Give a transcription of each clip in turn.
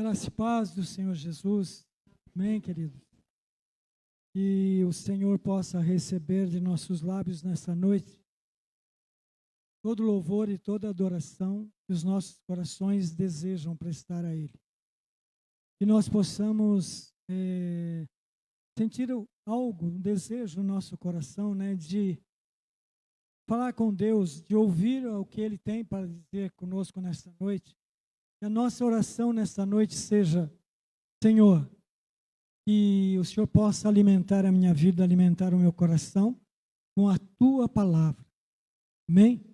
Graça e paz do Senhor Jesus. Amém, querido? Que o Senhor possa receber de nossos lábios nessa noite todo louvor e toda adoração que os nossos corações desejam prestar a Ele. Que nós possamos sentir algo, um desejo no nosso coração, né, de falar com Deus, de ouvir o que Ele tem para dizer conosco nesta noite. Que a nossa oração nesta noite seja: Senhor, que o Senhor possa alimentar a minha vida, alimentar o meu coração com a Tua palavra. Amém?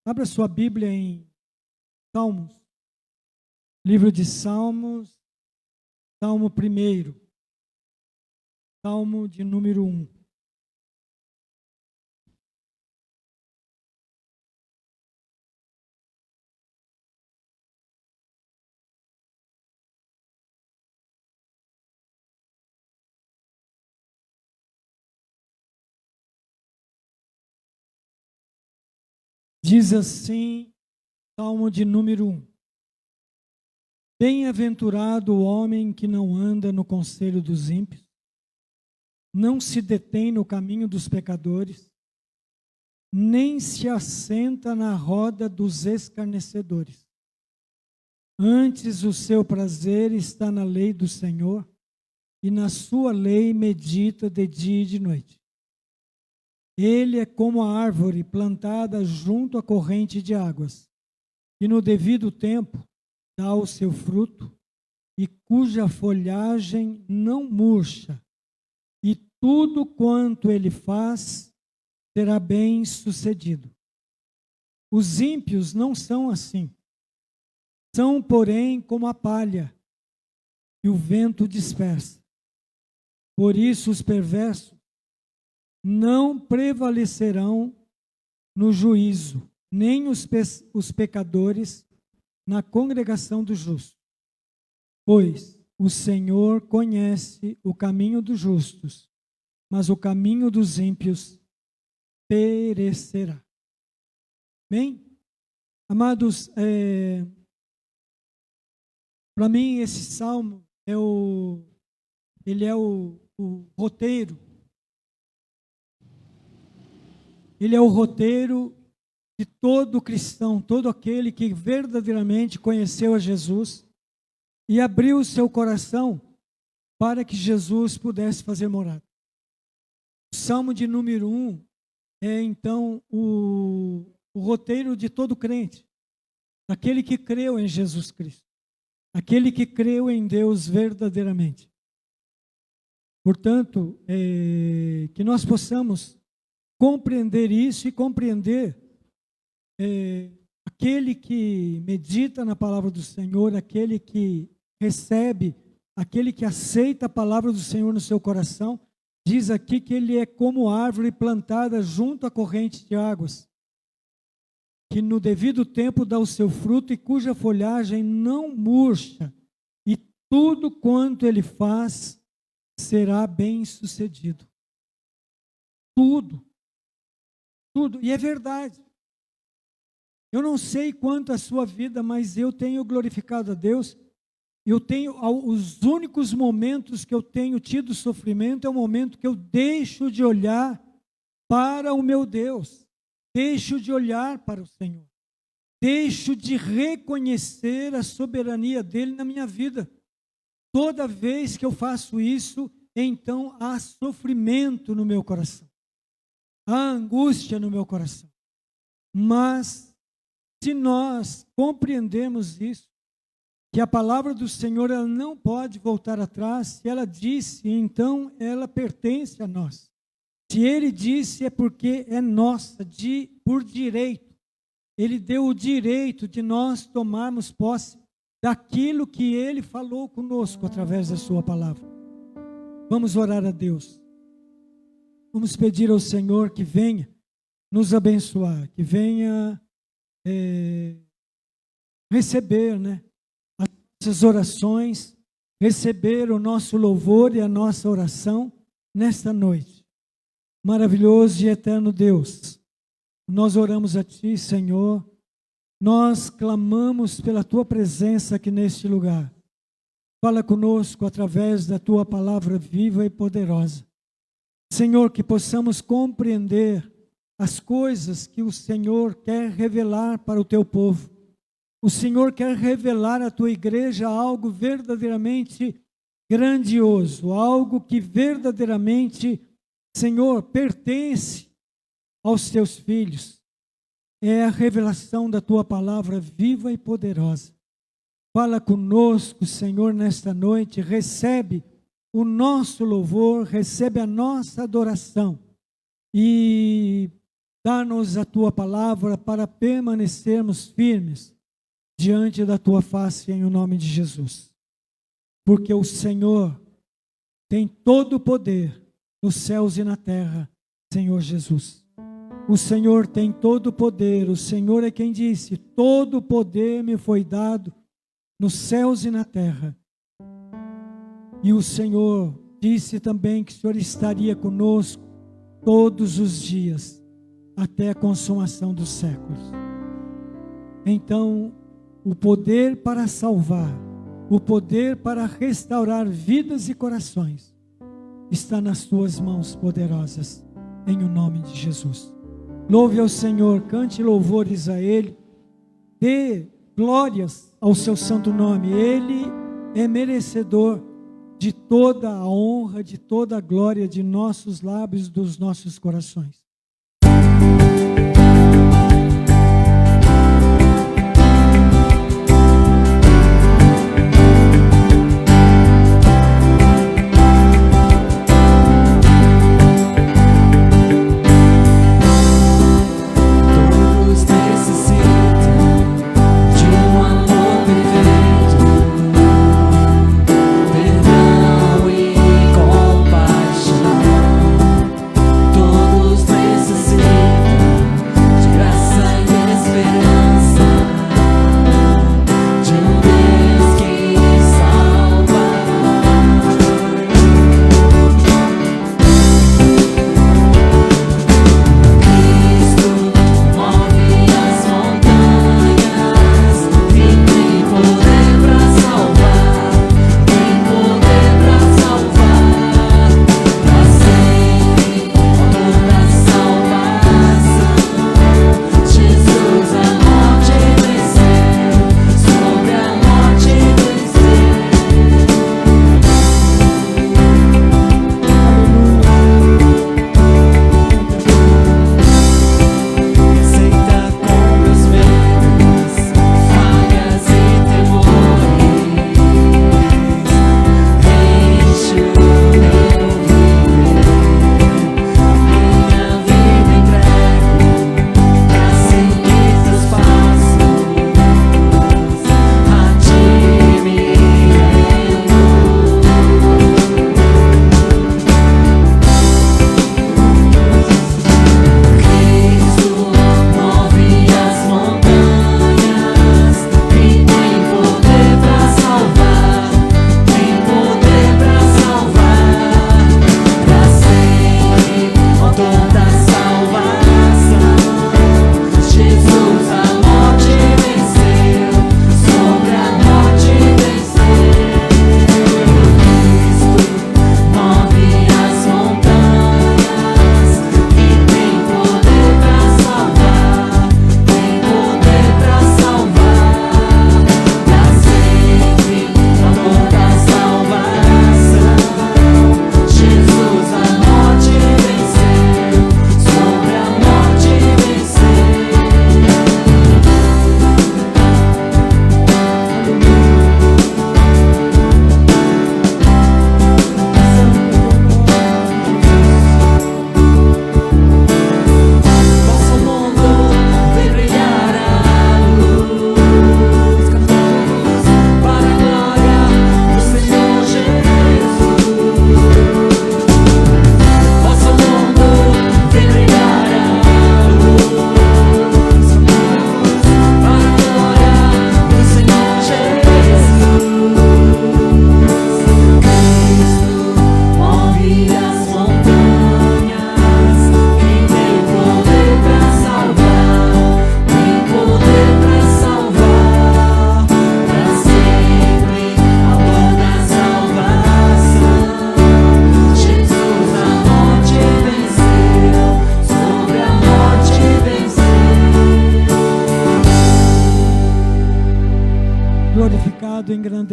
Abra sua Bíblia em Salmos, livro de Salmos, Salmo 1, Salmo de número 1. Diz assim, Salmo de número 1. Bem-aventurado o homem que não anda no conselho dos ímpios, não se detém no caminho dos pecadores, nem se assenta na roda dos escarnecedores. Antes o seu prazer está na lei do Senhor, e na sua lei medita de dia e de noite. Ele é como a árvore plantada junto à corrente de águas, que no devido tempo dá o seu fruto, e cuja folhagem não murcha, e tudo quanto ele faz será bem sucedido. Os ímpios não são assim. São, porém, como a palha que o vento dispersa. Por isso os perversos não prevalecerão no juízo, nem os pecadores na congregação dos justos. Pois o Senhor conhece o caminho dos justos, mas o caminho dos ímpios perecerá. Bem, amados, para mim esse salmo ele é o roteiro. Ele é o roteiro de todo cristão, todo aquele que verdadeiramente conheceu a Jesus e abriu o seu coração para que Jesus pudesse fazer morada. O Salmo de número 1 é, então, o roteiro de todo crente, aquele que creu em Jesus Cristo, aquele que creu em Deus verdadeiramente. Portanto, que nós possamos compreender isso e compreender aquele que medita na palavra do Senhor, aquele que recebe, aquele que aceita a palavra do Senhor no seu coração. Diz aqui que ele é como árvore plantada junto à corrente de águas, que no devido tempo dá o seu fruto e cuja folhagem não murcha, e tudo quanto ele faz será bem sucedido. Tudo. E é verdade. Eu não sei quanto a sua vida, mas eu tenho glorificado a Deus. Eu tenho, os únicos momentos que eu tenho tido sofrimento é o momento que eu deixo de olhar para o meu Deus, deixo de olhar para o Senhor, deixo de reconhecer a soberania dele na minha vida. Toda vez que eu faço isso, então há sofrimento no meu coração, há angústia no meu coração. Mas se nós compreendermos isso, que a palavra do Senhor ela não pode voltar atrás, se ela disse, então ela pertence a nós. Se ele disse, é porque é nossa, por direito. Ele deu o direito de nós tomarmos posse daquilo que ele falou conosco através da sua palavra. Vamos orar a Deus. Vamos pedir ao Senhor que venha nos abençoar, que venha receber, as nossas orações, receber o nosso louvor e a nossa oração nesta noite. Maravilhoso e eterno Deus, nós oramos a Ti, Senhor, nós clamamos pela Tua presença aqui neste lugar. Fala conosco através da tua palavra viva e poderosa. Senhor, que possamos compreender as coisas que o Senhor quer revelar para o teu povo. O Senhor quer revelar à tua igreja algo verdadeiramente grandioso, algo que verdadeiramente, Senhor, pertence aos teus filhos. É a revelação da tua palavra viva e poderosa. Fala conosco, Senhor, nesta noite. Recebe o nosso louvor, recebe a nossa adoração e dá-nos a tua palavra para permanecermos firmes diante da tua face, em o nome de Jesus. Porque o Senhor tem todo o poder nos céus e na terra, Senhor Jesus. O Senhor tem todo o poder, o Senhor é quem disse: todo o poder me foi dado nos céus e na terra. E o Senhor disse também que o Senhor estaria conosco todos os dias, até a consumação dos séculos. Então, o poder para salvar, o poder para restaurar vidas e corações, está nas tuas mãos poderosas, em o nome de Jesus. Louve ao Senhor, cante louvores a Ele, dê glórias ao seu santo nome. Ele é merecedor de toda a honra, de toda a glória de nossos lábios, dos nossos corações. Todos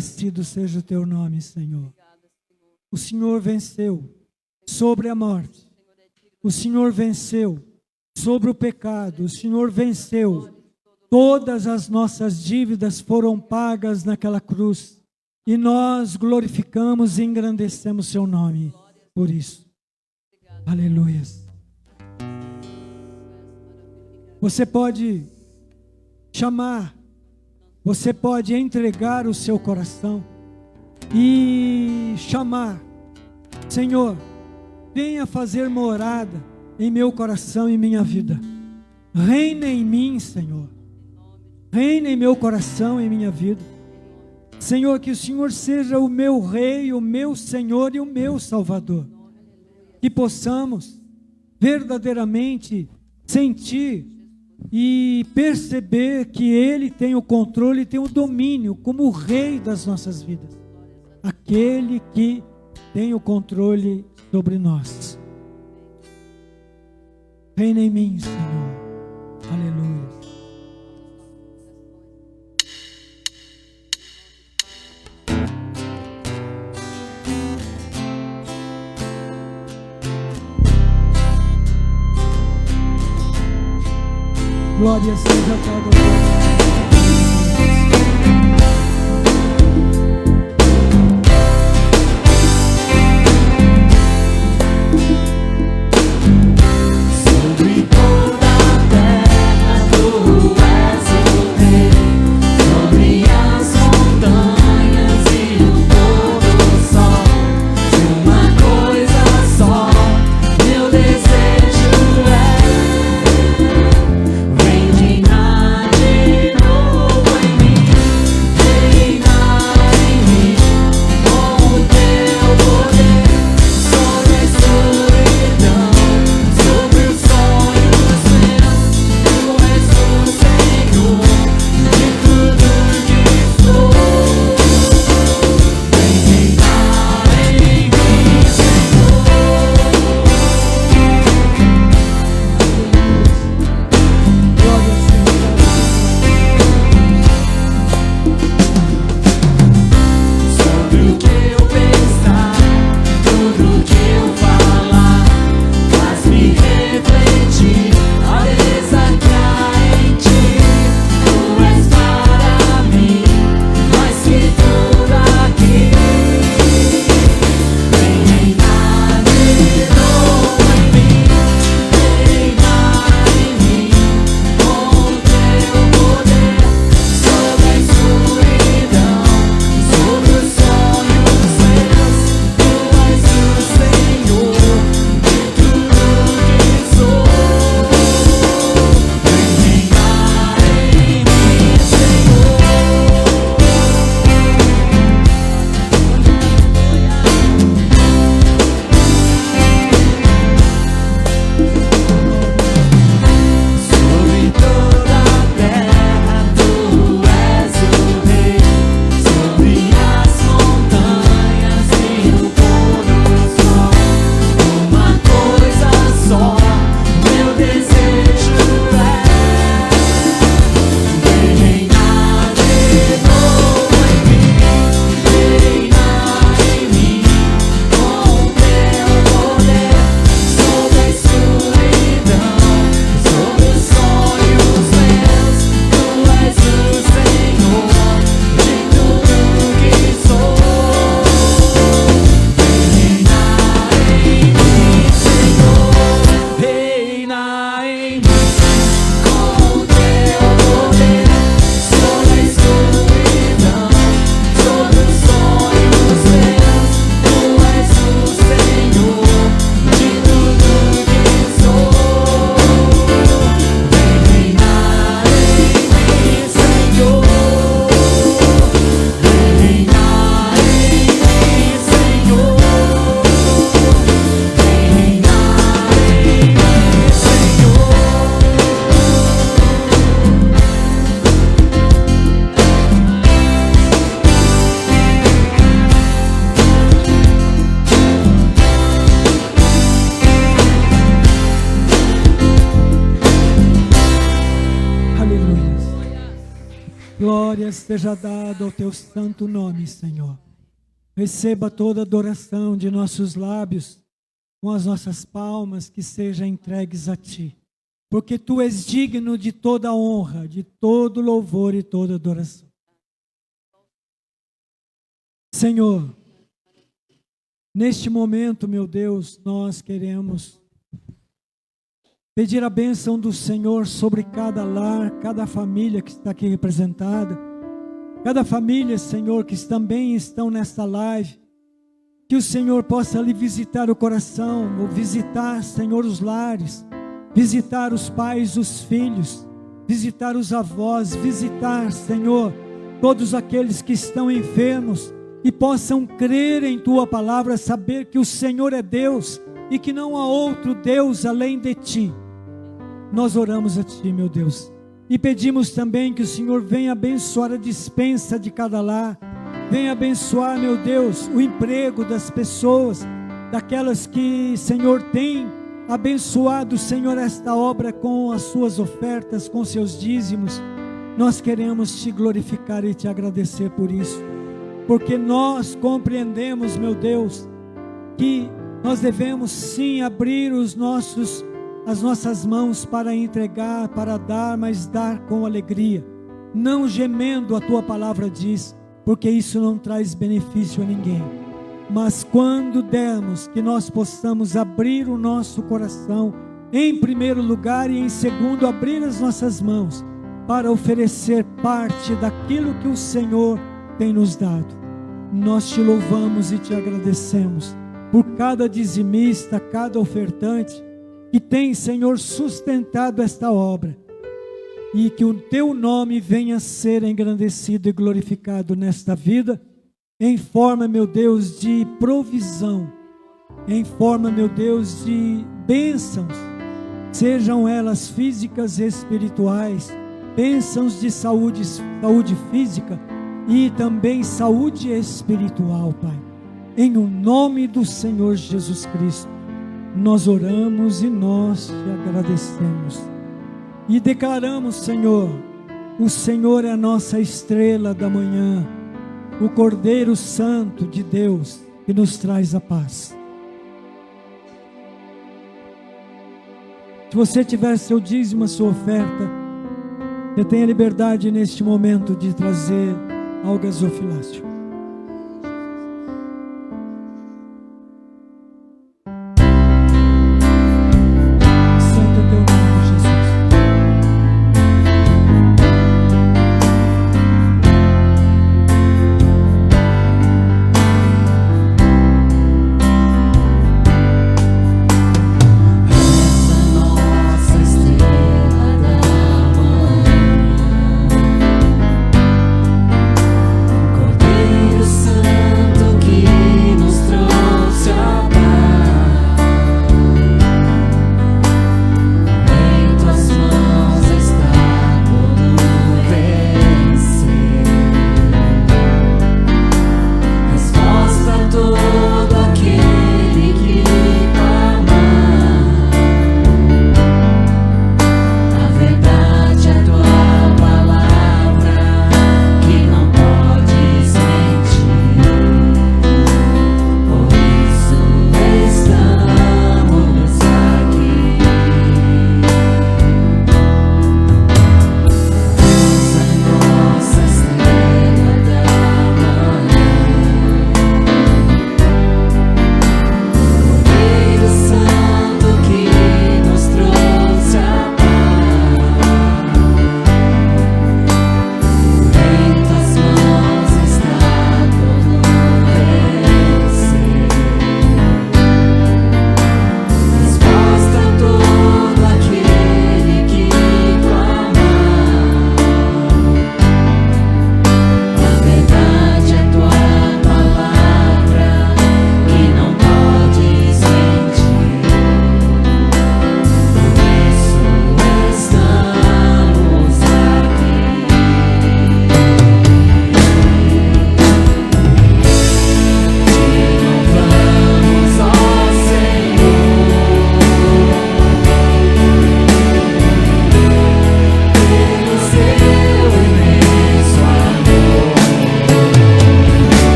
engrandecido seja o teu nome, Senhor. O Senhor venceu sobre a morte. O Senhor venceu sobre o pecado. O Senhor venceu. Todas as nossas dívidas foram pagas naquela cruz. E nós glorificamos e engrandecemos seu nome por isso. Aleluia. Você pode chamar, você pode entregar o seu coração e chamar: Senhor, venha fazer morada em meu coração e minha vida. Reina em mim, Senhor. Reina em meu coração e minha vida. Senhor, que o Senhor seja o meu Rei, o meu Senhor e o meu Salvador. Que possamos verdadeiramente sentir e perceber que Ele tem o controle, tem o domínio como o Rei das nossas vidas. Aquele que tem o controle sobre nós. Reina em mim, Senhor. Aleluia. Glória seja cada um. Reinar glória seja dada ao teu santo nome, Senhor. Receba toda adoração de nossos lábios, com as nossas palmas, que sejam entregues a ti. Porque tu és digno de toda honra, de todo louvor e toda adoração. Senhor, neste momento, meu Deus, nós queremos pedir a bênção do Senhor sobre cada lar, cada família que está aqui representada, cada família, Senhor, que também estão nesta live, que o Senhor possa lhe visitar o coração, ou visitar, Senhor, os lares, visitar os pais, os filhos, visitar os avós, visitar, Senhor, todos aqueles que estão enfermos e possam crer em Tua palavra, saber que o Senhor é Deus e que não há outro Deus além de Ti. Nós oramos a Ti, meu Deus, e pedimos também que o Senhor venha abençoar a despensa de cada lar, venha abençoar, meu Deus, o emprego das pessoas, daquelas que, Senhor, tem abençoado, Senhor, esta obra com as suas ofertas, com seus dízimos. Nós queremos Te glorificar e Te agradecer por isso, porque nós compreendemos, meu Deus, que nós devemos sim abrir as nossas mãos para entregar, para dar, mas dar com alegria, não gemendo, a Tua palavra diz, porque isso não traz benefício a ninguém. Mas quando dermos, que nós possamos abrir o nosso coração, em primeiro lugar, e em segundo, abrir as nossas mãos, para oferecer parte daquilo que o Senhor tem nos dado. Nós Te louvamos e Te agradecemos, por cada dizimista, cada ofertante, que tem, Senhor, sustentado esta obra, e que o Teu nome venha a ser engrandecido e glorificado nesta vida, em forma, meu Deus, de provisão, em forma, meu Deus, de bênçãos, sejam elas físicas e espirituais, bênçãos de saúde física e também saúde espiritual, Pai. Em o nome do Senhor Jesus Cristo, nós oramos e nós Te agradecemos. E declaramos, Senhor, o Senhor é a nossa estrela da manhã, o Cordeiro Santo de Deus, que nos traz a paz. Se você tiver seu dízimo, a sua oferta, você tem a liberdade neste momento de trazer ao gasofilácio. Cordeiro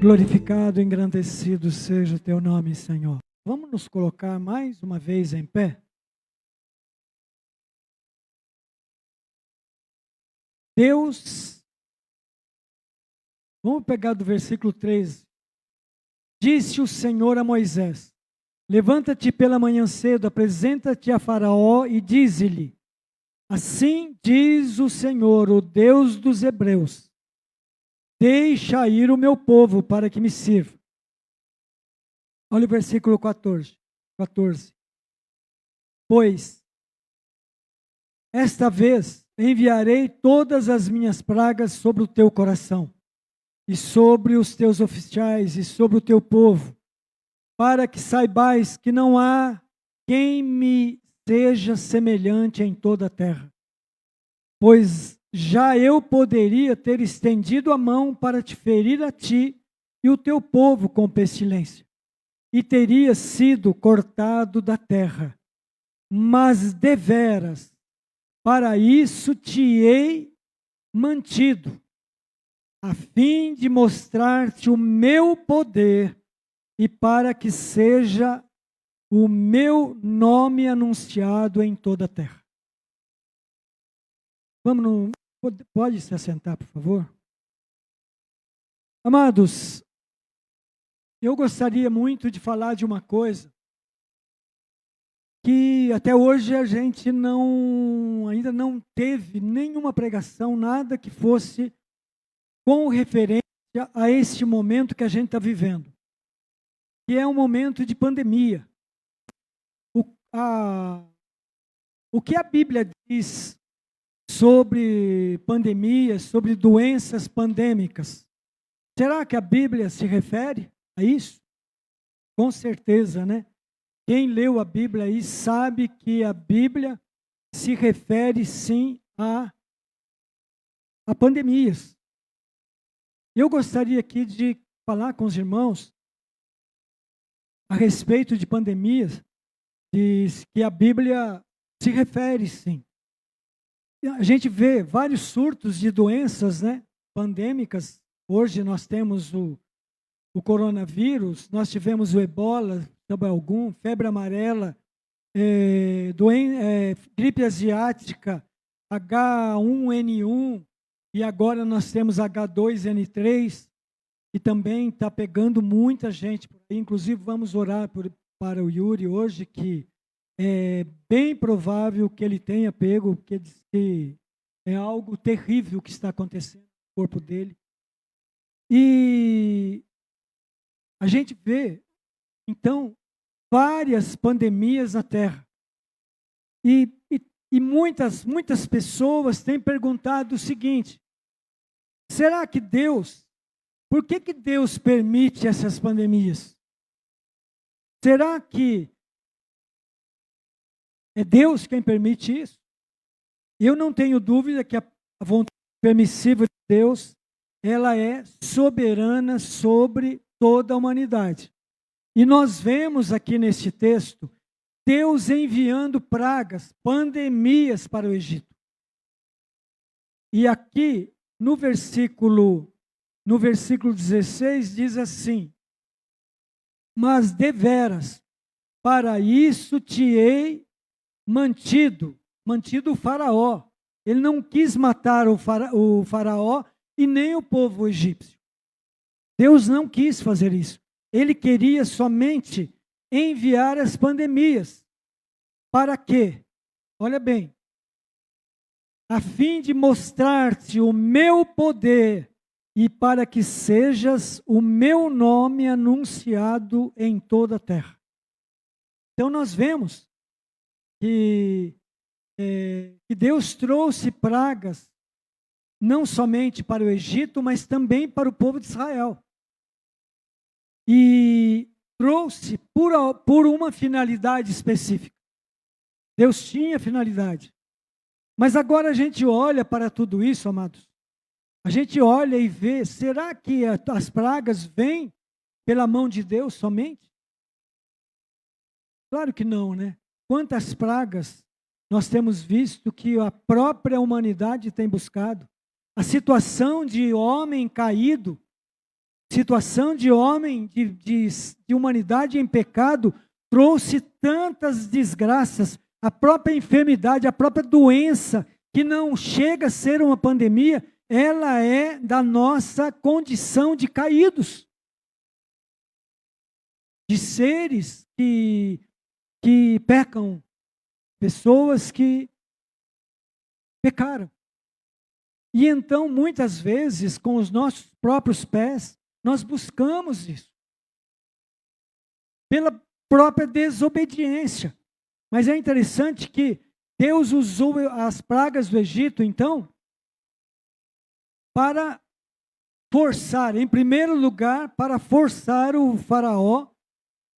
Glorificado, engrandecido seja o teu nome, Senhor. Vamos nos colocar mais uma vez em pé? Deus, vamos pegar do versículo 13. Disse o Senhor a Moisés: levanta-te pela manhã cedo, apresenta-te a Faraó e dize-lhe: assim diz o Senhor, o Deus dos Hebreus: deixa ir o meu povo para que me sirva. Olha o versículo 14. Pois, esta vez enviarei todas as minhas pragas sobre o teu coração, e sobre os teus oficiais, e sobre o teu povo, para que saibais que não há quem me seja semelhante em toda a terra. Pois já eu poderia ter estendido a mão para te ferir a ti e o teu povo com pestilência, e teria sido cortado da terra. Mas deveras, para isso te hei mantido, a fim de mostrar-te o meu poder e para que seja o meu nome anunciado em toda a terra. Pode se assentar, por favor? Amados, eu gostaria muito de falar de uma coisa que até hoje a gente ainda não teve nenhuma pregação, nada que fosse com referência a este momento que a gente está vivendo, que é um momento de pandemia. O que a Bíblia diz sobre pandemias, sobre doenças pandêmicas? Será que a Bíblia se refere a isso? Com certeza, né? Quem leu a Bíblia aí sabe que a Bíblia se refere sim a pandemias. Eu gostaria aqui de falar com os irmãos a respeito de pandemias, que a Bíblia se refere sim. A gente vê vários surtos de doenças, né, pandêmicas. Hoje nós temos o coronavírus, nós tivemos o ebola, febre amarela, gripe asiática, H1N1, e agora nós temos H2N3, que também está pegando muita gente. Inclusive vamos orar para o Yuri hoje, que é bem provável que ele tenha pego, porque diz que é algo terrível que está acontecendo no corpo dele. E a gente vê, então, várias pandemias na Terra. E muitas pessoas têm perguntado o seguinte: será que por que Deus permite essas pandemias? Será que é Deus quem permite isso? Eu não tenho dúvida que a vontade permissiva de Deus, ela é soberana sobre toda a humanidade. E nós vemos aqui neste texto, Deus enviando pragas, pandemias para o Egito. E aqui, no versículo 16, diz assim: mas deveras, para isso te hei mantido o faraó. Ele não quis matar o faraó e nem o povo egípcio. Deus não quis fazer isso. Ele queria somente enviar as pandemias. Para quê? Olha bem. A fim de mostrar-te o meu poder e para que sejas o meu nome anunciado em toda a terra. Então nós vemos que Deus trouxe pragas não somente para o Egito, mas também para o povo de Israel. E trouxe por uma finalidade específica. Deus tinha finalidade. Mas agora a gente olha para tudo isso, amados. A gente olha e vê, será que as pragas vêm pela mão de Deus somente? Claro que não, né? Quantas pragas nós temos visto que a própria humanidade tem buscado? A situação de homem caído situação de homem, de humanidade em pecado, trouxe tantas desgraças, a própria enfermidade, a própria doença, que não chega a ser uma pandemia, ela é da nossa condição de caídos, de seres que pecam, pessoas que pecaram. E então, muitas vezes, com os nossos próprios pés, nós buscamos isso. Pela própria desobediência. Mas é interessante que Deus usou as pragas do Egito, então, para forçar, em primeiro lugar, para forçar o faraó,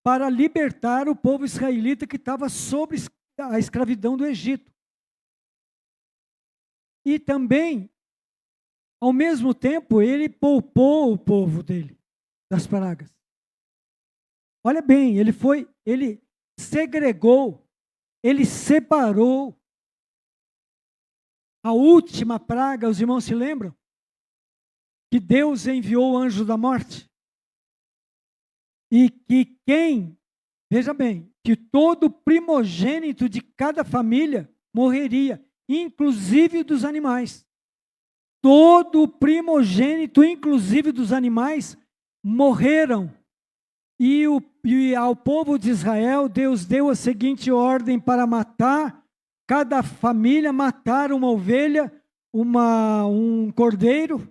para libertar o povo israelita que estava sob a escravidão do Egito. E também, ao mesmo tempo, ele poupou o povo dele das pragas. Olha bem, ele segregou, ele separou. A última praga, os irmãos se lembram? Que Deus enviou o anjo da morte. E que veja bem, que todo primogênito de cada família morreria, inclusive dos animais. Todo primogênito, inclusive dos animais, morreram. E ao povo de Israel, Deus deu a seguinte ordem para matar, cada família matar uma ovelha, um cordeiro,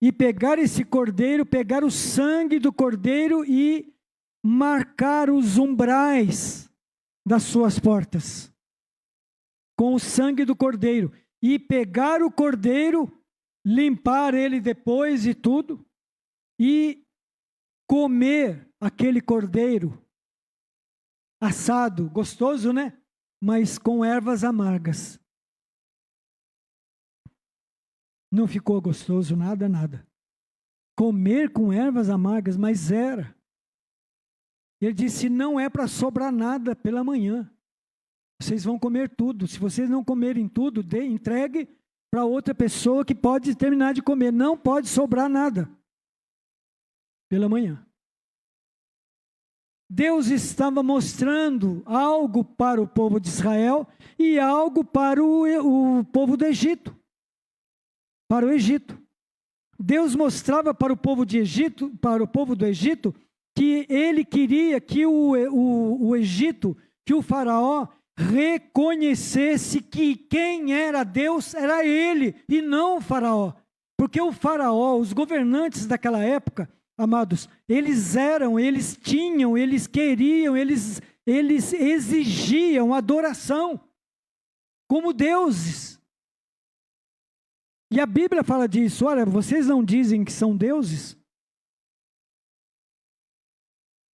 e pegar esse cordeiro, pegar o sangue do cordeiro e marcar os umbrais das suas portas com o sangue do cordeiro. E pegar o cordeiro, limpar ele depois e tudo, e comer aquele cordeiro assado, gostoso, né? Mas com ervas amargas. Não ficou gostoso nada, nada. Comer com ervas amargas, mas era. Ele disse, não é para sobrar nada pela manhã. Vocês vão comer tudo. Se vocês não comerem tudo, entregue para outra pessoa que pode terminar de comer. Não pode sobrar nada pela manhã. Deus estava mostrando algo para o povo de Israel e algo para o povo do Egito. Para o Egito. Deus mostrava para o povo do Egito, que ele queria que o Egito, que o faraó, reconhecesse que quem era Deus era ele e não o faraó. Porque o faraó, os governantes daquela época, amados, eles tinham, eles queriam, eles exigiam adoração como deuses. E a Bíblia fala disso. Olha, vocês não dizem que são deuses?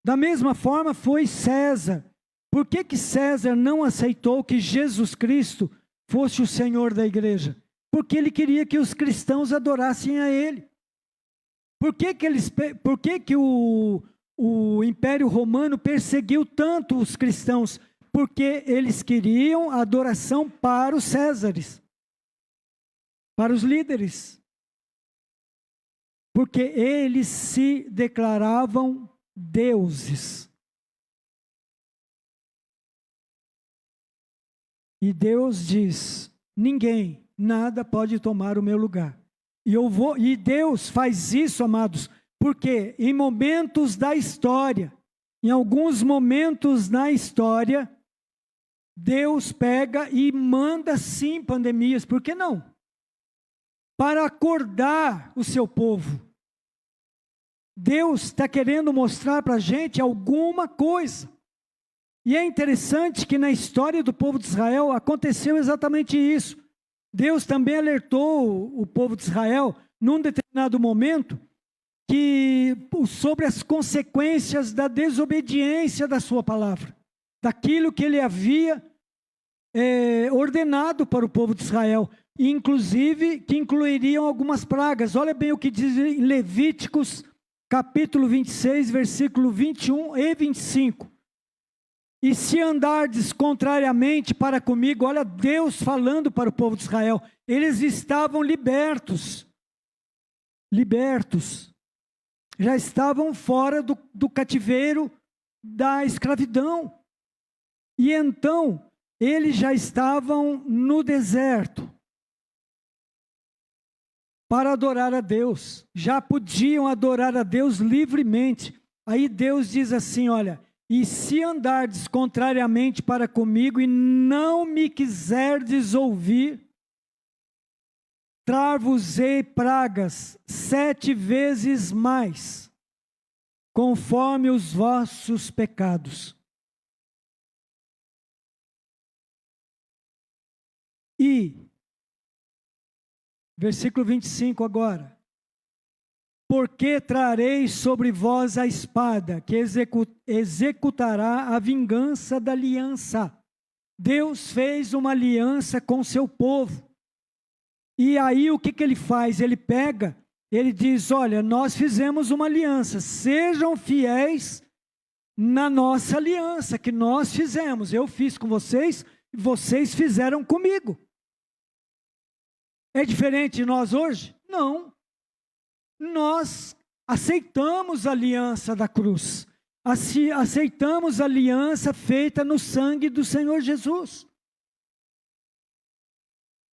Da mesma forma foi César. Por que César não aceitou que Jesus Cristo fosse o Senhor da igreja? Porque ele queria que os cristãos adorassem a ele. Por que o Império Romano perseguiu tanto os cristãos? Porque eles queriam adoração para os Césares, para os líderes. Porque eles se declaravam deuses. E Deus diz, ninguém, nada pode tomar o meu lugar. E Deus faz isso, amados, porque em momentos da história, em alguns momentos na história, Deus pega e manda sim pandemias, por que não? Para acordar o seu povo. Deus está querendo mostrar para a gente alguma coisa. E é interessante que na história do povo de Israel aconteceu exatamente isso. Deus também alertou o povo de Israel, num determinado momento, sobre as consequências da desobediência da sua palavra, daquilo que ele havia ordenado para o povo de Israel, inclusive que incluiriam algumas pragas. Olha bem o que diz em Levíticos, capítulo 26, versículo 21 e 25. E se andardes contrariamente para comigo, olha Deus falando para o povo de Israel, eles estavam libertos. já estavam fora do cativeiro da escravidão. E então, eles já estavam no deserto para adorar a Deus. Já podiam adorar a Deus livremente. Aí Deus diz assim, olha, e se andardes contrariamente para comigo e não me quiserdes ouvir, trar-vos-ei pragas 7 vezes mais, conforme os vossos pecados. E, versículo 25 agora. Porque trarei sobre vós a espada, que executará a vingança da aliança. Deus fez uma aliança com seu povo. E aí o que ele faz? Ele pega, ele diz, olha, nós fizemos uma aliança, sejam fiéis na nossa aliança que nós fizemos. Eu fiz com vocês, e vocês fizeram comigo. É diferente de nós hoje? Não. Nós aceitamos a aliança da cruz. Aceitamos a aliança feita no sangue do Senhor Jesus.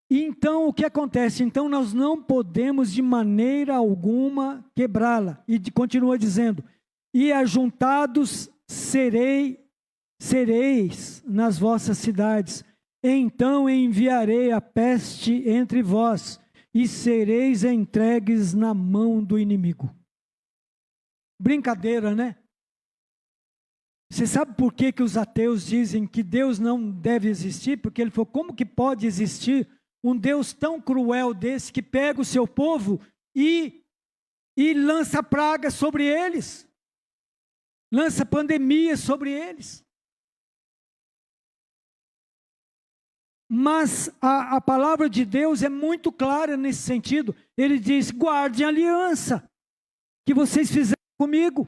E então o que acontece? Então nós não podemos de maneira alguma quebrá-la. E continua dizendo, e ajuntados sereis nas vossas cidades. Então enviarei a peste entre vós, e sereis entregues na mão do inimigo. Brincadeira, né? Você sabe por que os ateus dizem que Deus não deve existir? Porque ele falou, como que pode existir um Deus tão cruel desse que pega o seu povo e lança pragas sobre eles? Lança pandemias sobre eles? Mas a palavra de Deus é muito clara nesse sentido. Ele diz, guardem a aliança que vocês fizeram comigo.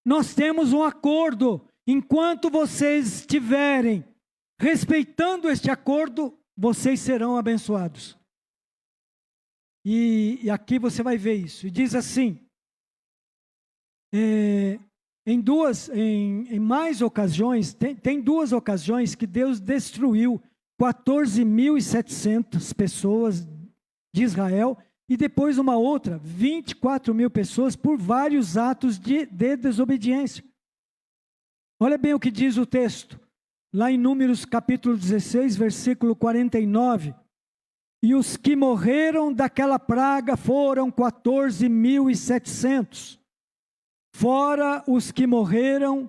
Nós temos um acordo. Enquanto vocês estiverem respeitando este acordo, vocês serão abençoados. E aqui você vai ver isso. E diz assim, em mais ocasiões, tem 2 ocasiões que Deus destruiu 14.700 pessoas de Israel, e depois uma outra, 24.000 pessoas, por vários atos de desobediência. Olha bem o que diz o texto, lá em Números capítulo 16, versículo 49. E os que morreram daquela praga foram 14.700, fora os que morreram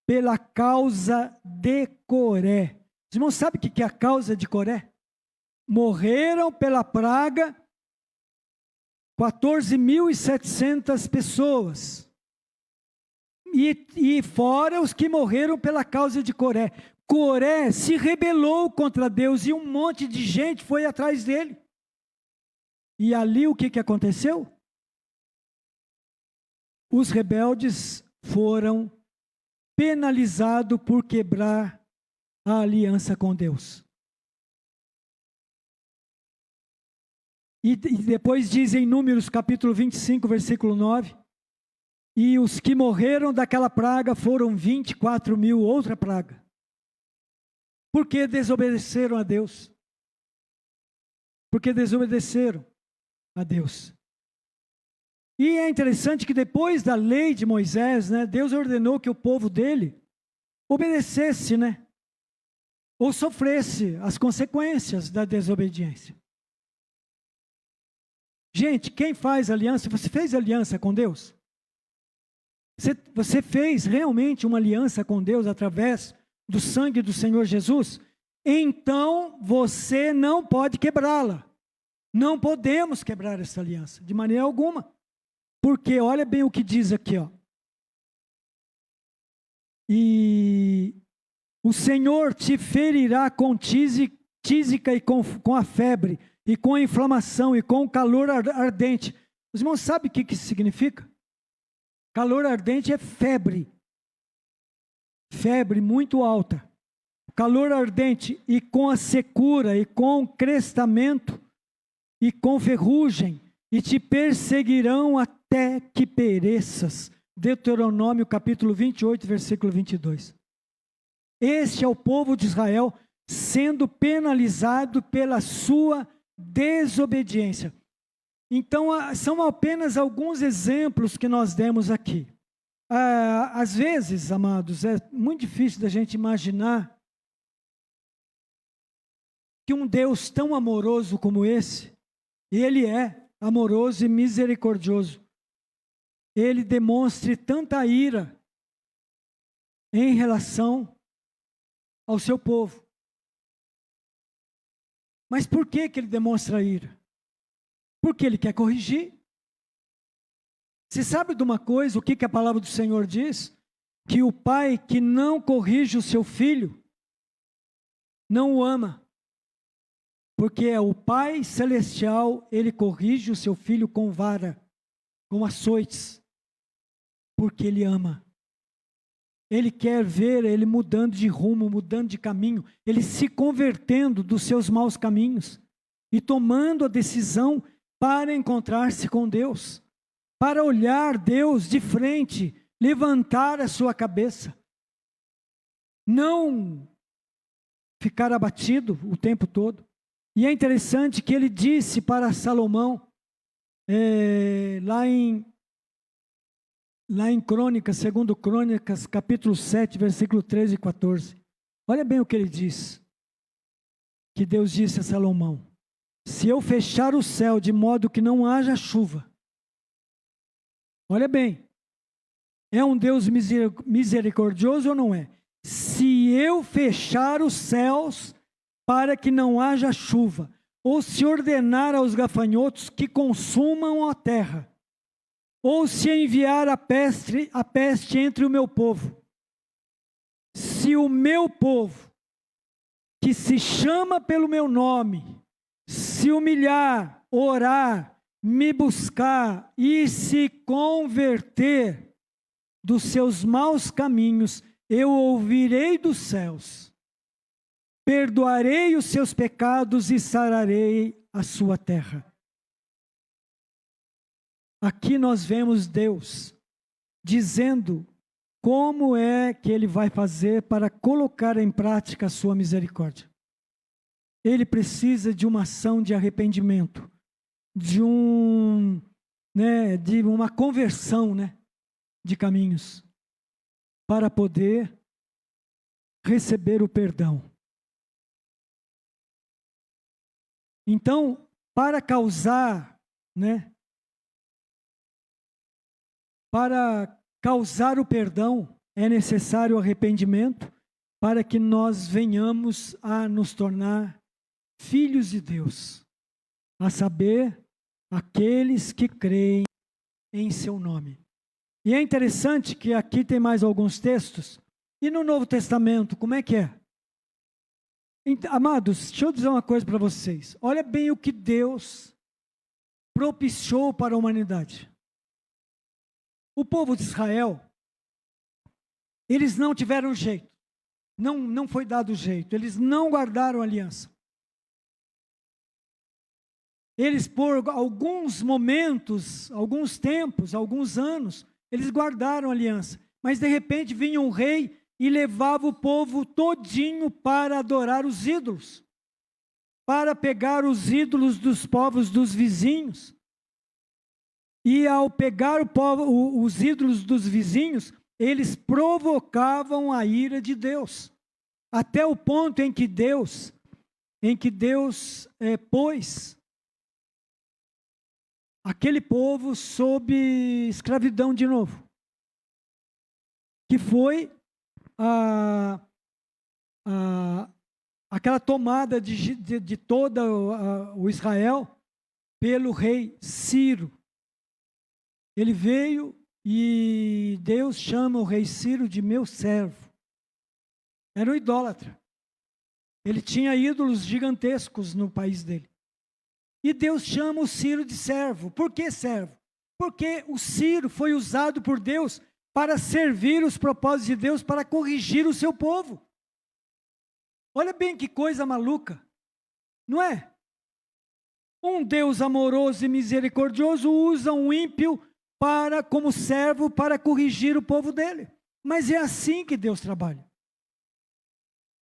pela causa de Coré. Os irmãos sabem o que é a causa de Coré? Morreram pela praga 14.700 pessoas. E fora os que morreram pela causa de Coré. Coré se rebelou contra Deus e um monte de gente foi atrás dele. E ali o que aconteceu? Os rebeldes foram penalizados por quebrar a aliança com Deus. E depois diz em Números capítulo 25, versículo 9, e os que morreram daquela praga foram 24.000, outra praga. Porque desobedeceram a Deus. Porque desobedeceram a Deus. E é interessante que depois da lei de Moisés, né, Deus ordenou que o povo dele obedecesse, né, ou sofresse as consequências da desobediência. Gente, quem faz aliança, você fez aliança com Deus? Você fez realmente uma aliança com Deus através do sangue do Senhor Jesus? Então você não pode quebrá-la. Não podemos quebrar essa aliança, de maneira alguma. Porque olha bem o que diz aqui, ó. E o Senhor te ferirá com tísica e com a febre, e com a inflamação, e com o calor ardente. Os irmãos sabem o que isso significa? Calor ardente é febre. Febre muito alta. Calor ardente, e com a secura, e com crestamento, e com ferrugem, e te perseguirão até que pereças. Deuteronômio capítulo 28, versículo 22. Este é o povo de Israel sendo penalizado pela sua desobediência. Então, são apenas alguns exemplos que nós demos aqui. Às vezes, amados, é muito difícil da gente imaginar que um Deus tão amoroso como esse, Ele é amoroso e misericordioso, Ele demonstre tanta ira em relação ao seu povo. Mas por que Ele demonstra ira? Porque Ele quer corrigir. Você sabe de uma coisa, o que a palavra do Senhor diz? Que o pai que não corrige o seu filho, não o ama. Porque é o Pai Celestial, Ele corrige o seu filho com vara, com açoites. Porque Ele ama. Ele quer ver ele mudando de rumo, mudando de caminho, ele se convertendo dos seus maus caminhos e tomando a decisão para encontrar-se com Deus, para olhar Deus de frente, levantar a sua cabeça, não ficar abatido o tempo todo. E é interessante que ele disse para Salomão, lá em Crônicas, segundo Crônicas, capítulo 7, versículo 13 e 14. Olha bem o que ele diz. Que Deus disse a Salomão: se eu fechar o céu de modo que não haja chuva. Olha bem. É um Deus misericordioso ou não é? Se eu fechar os céus para que não haja chuva, ou se ordenar aos gafanhotos que consumam a terra, ou se enviar a peste entre o meu povo. Se o meu povo, que se chama pelo meu nome, se humilhar, orar, me buscar e se converter dos seus maus caminhos, eu ouvirei dos céus, perdoarei os seus pecados e sararei a sua terra. Aqui nós vemos Deus dizendo como é que Ele vai fazer para colocar em prática a sua misericórdia. Ele precisa de uma ação de arrependimento, de uma conversão, de caminhos, para poder receber o perdão. Então, para causar o perdão, é necessário arrependimento para que nós venhamos a nos tornar filhos de Deus, a saber, aqueles que creem em seu nome. E é interessante que aqui tem mais alguns textos, e no Novo Testamento, como é que é? Amados, deixa eu dizer uma coisa para vocês. Olha bem o que Deus propiciou para a humanidade. O povo de Israel, eles não tiveram jeito. Não foi dado jeito. Eles não guardaram a aliança. Eles, por alguns momentos, alguns tempos, alguns anos, eles guardaram a aliança. Mas, de repente, vinha um rei e levava o povo todinho para adorar os ídolos, para pegar os ídolos dos povos dos vizinhos. E ao pegar os ídolos dos vizinhos, eles provocavam a ira de Deus, até o ponto em que Deus pôs aquele povo sob escravidão de novo, que foi aquela tomada de todo o Israel pelo rei Ciro. Ele veio e Deus chama o rei Ciro de meu servo. Era um idólatra. Ele tinha ídolos gigantescos no país dele. E Deus chama o Ciro de servo. Por que servo? Porque o Ciro foi usado por Deus para servir os propósitos de Deus, para corrigir o seu povo. Olha bem que coisa maluca, não é? Um Deus amoroso e misericordioso usa um ímpio como servo para corrigir o povo dele. Mas é assim que Deus trabalha.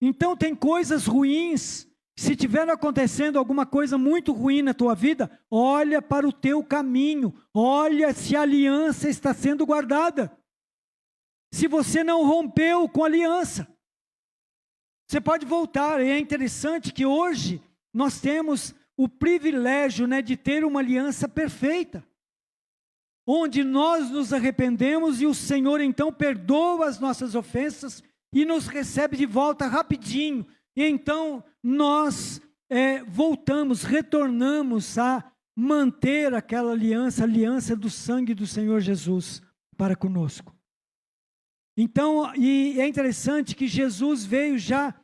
Então tem coisas ruins. Se tiver acontecendo alguma coisa muito ruim na tua vida, olha para o teu caminho, olha se a aliança está sendo guardada. Se você não rompeu com a aliança, você pode voltar. E é interessante que hoje nós temos o privilégio, né, de ter uma aliança perfeita, onde nós nos arrependemos e o Senhor então perdoa as nossas ofensas e nos recebe de volta rapidinho. E então nós voltamos, retornamos a manter aquela aliança, a aliança do sangue do Senhor Jesus para conosco. Então, e é interessante que Jesus veio já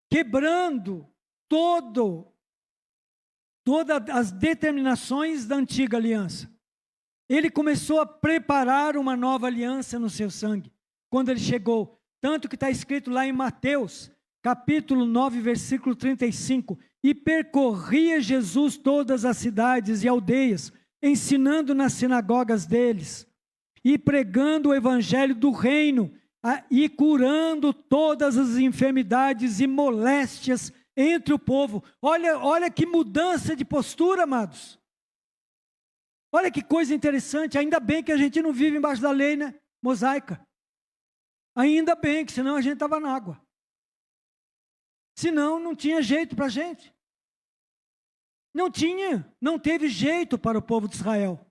quebrando todas as determinações da antiga aliança. Ele começou a preparar uma nova aliança no seu sangue, quando ele chegou. Tanto que está escrito lá em Mateus, capítulo 9, versículo 35. E percorria Jesus todas as cidades e aldeias, ensinando nas sinagogas deles, e pregando o evangelho do reino, e curando todas as enfermidades e moléstias entre o povo. Olha que mudança de postura, amados. Olha que coisa interessante. Ainda bem que a gente não vive embaixo da lei, né? Mosaica. Ainda bem, que senão a gente estava na água. Senão não tinha jeito para a gente. Não teve jeito para o povo de Israel.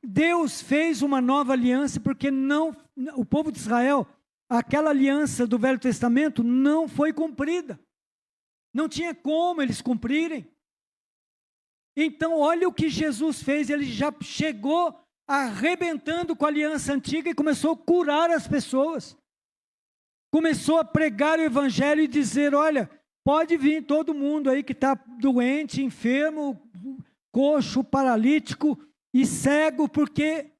Deus fez uma nova aliança porque o povo de Israel, aquela aliança do Velho Testamento não foi cumprida. Não tinha como eles cumprirem. Então olha o que Jesus fez, ele já chegou arrebentando com a aliança antiga e começou a curar as pessoas. Começou a pregar o evangelho e dizer, olha, pode vir todo mundo aí que está doente, enfermo, coxo, paralítico e cego, porque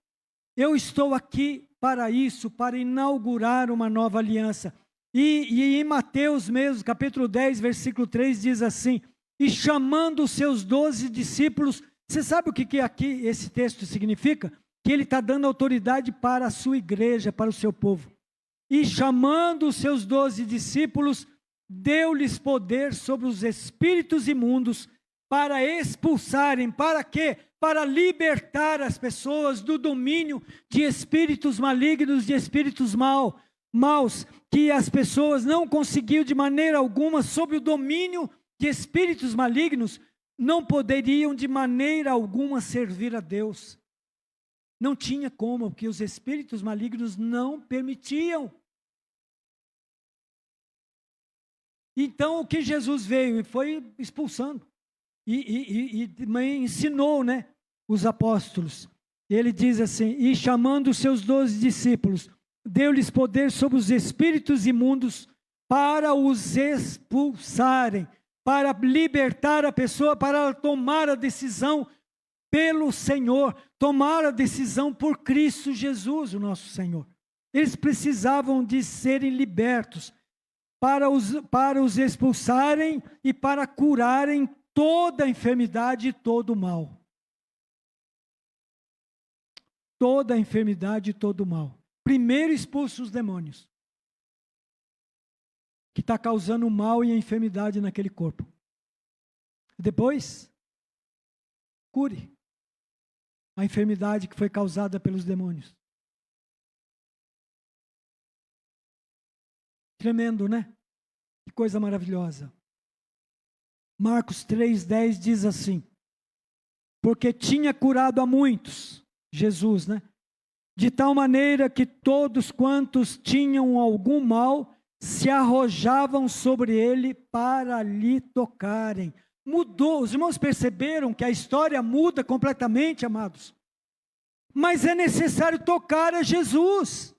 eu estou aqui para isso, para inaugurar uma nova aliança. E em Mateus mesmo, capítulo 10, versículo 3, diz assim, e chamando os seus 12 discípulos, você sabe o que aqui esse texto significa? Que ele está dando autoridade para a sua igreja, para o seu povo. E chamando os seus 12 discípulos, deu-lhes poder sobre os espíritos imundos para expulsarem, para quê? Para libertar as pessoas do domínio de espíritos malignos, de espíritos maus, que as pessoas não conseguiam de maneira alguma, sob o domínio de espíritos malignos, não poderiam de maneira alguma servir a Deus. Não tinha como, porque os espíritos malignos não permitiam. Então, o que Jesus veio e foi expulsando. E ensinou, né, os apóstolos. Ele diz assim, e chamando os seus 12 discípulos, deu-lhes poder sobre os espíritos imundos para os expulsarem, para libertar a pessoa, para tomar a decisão pelo Senhor, tomar a decisão por Cristo Jesus, o nosso Senhor. Eles precisavam de serem libertos para os expulsarem e para curarem toda a enfermidade e todo o mal. Toda a enfermidade e todo o mal. Primeiro expulsa os demônios, que está causando o mal e a enfermidade naquele corpo. Depois, cure a enfermidade que foi causada pelos demônios. Tremendo, né? Que coisa maravilhosa. Marcos 3,10 diz assim, porque tinha curado a muitos, Jesus, né? De tal maneira que todos quantos tinham algum mal, se arrojavam sobre ele para lhe tocarem. Mudou, os irmãos perceberam que a história muda completamente, amados? Mas é necessário tocar a Jesus.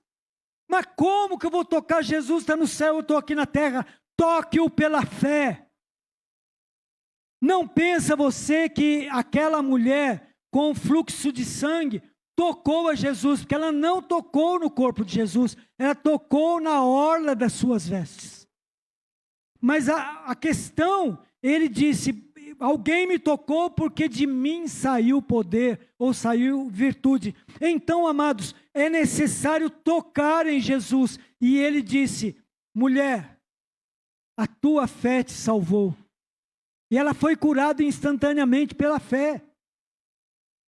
Mas como que eu vou tocar Jesus? Está no céu, eu estou aqui na terra. Toque-o pela fé. Não pensa você que aquela mulher com fluxo de sangue tocou a Jesus, porque ela não tocou no corpo de Jesus, ela tocou na orla das suas vestes. Mas a questão ele disse: alguém me tocou porque de mim saiu poder ou saiu virtude. Então, amados, é necessário tocar em Jesus. E ele disse: mulher, a tua fé te salvou. E ela foi curada instantaneamente pela fé.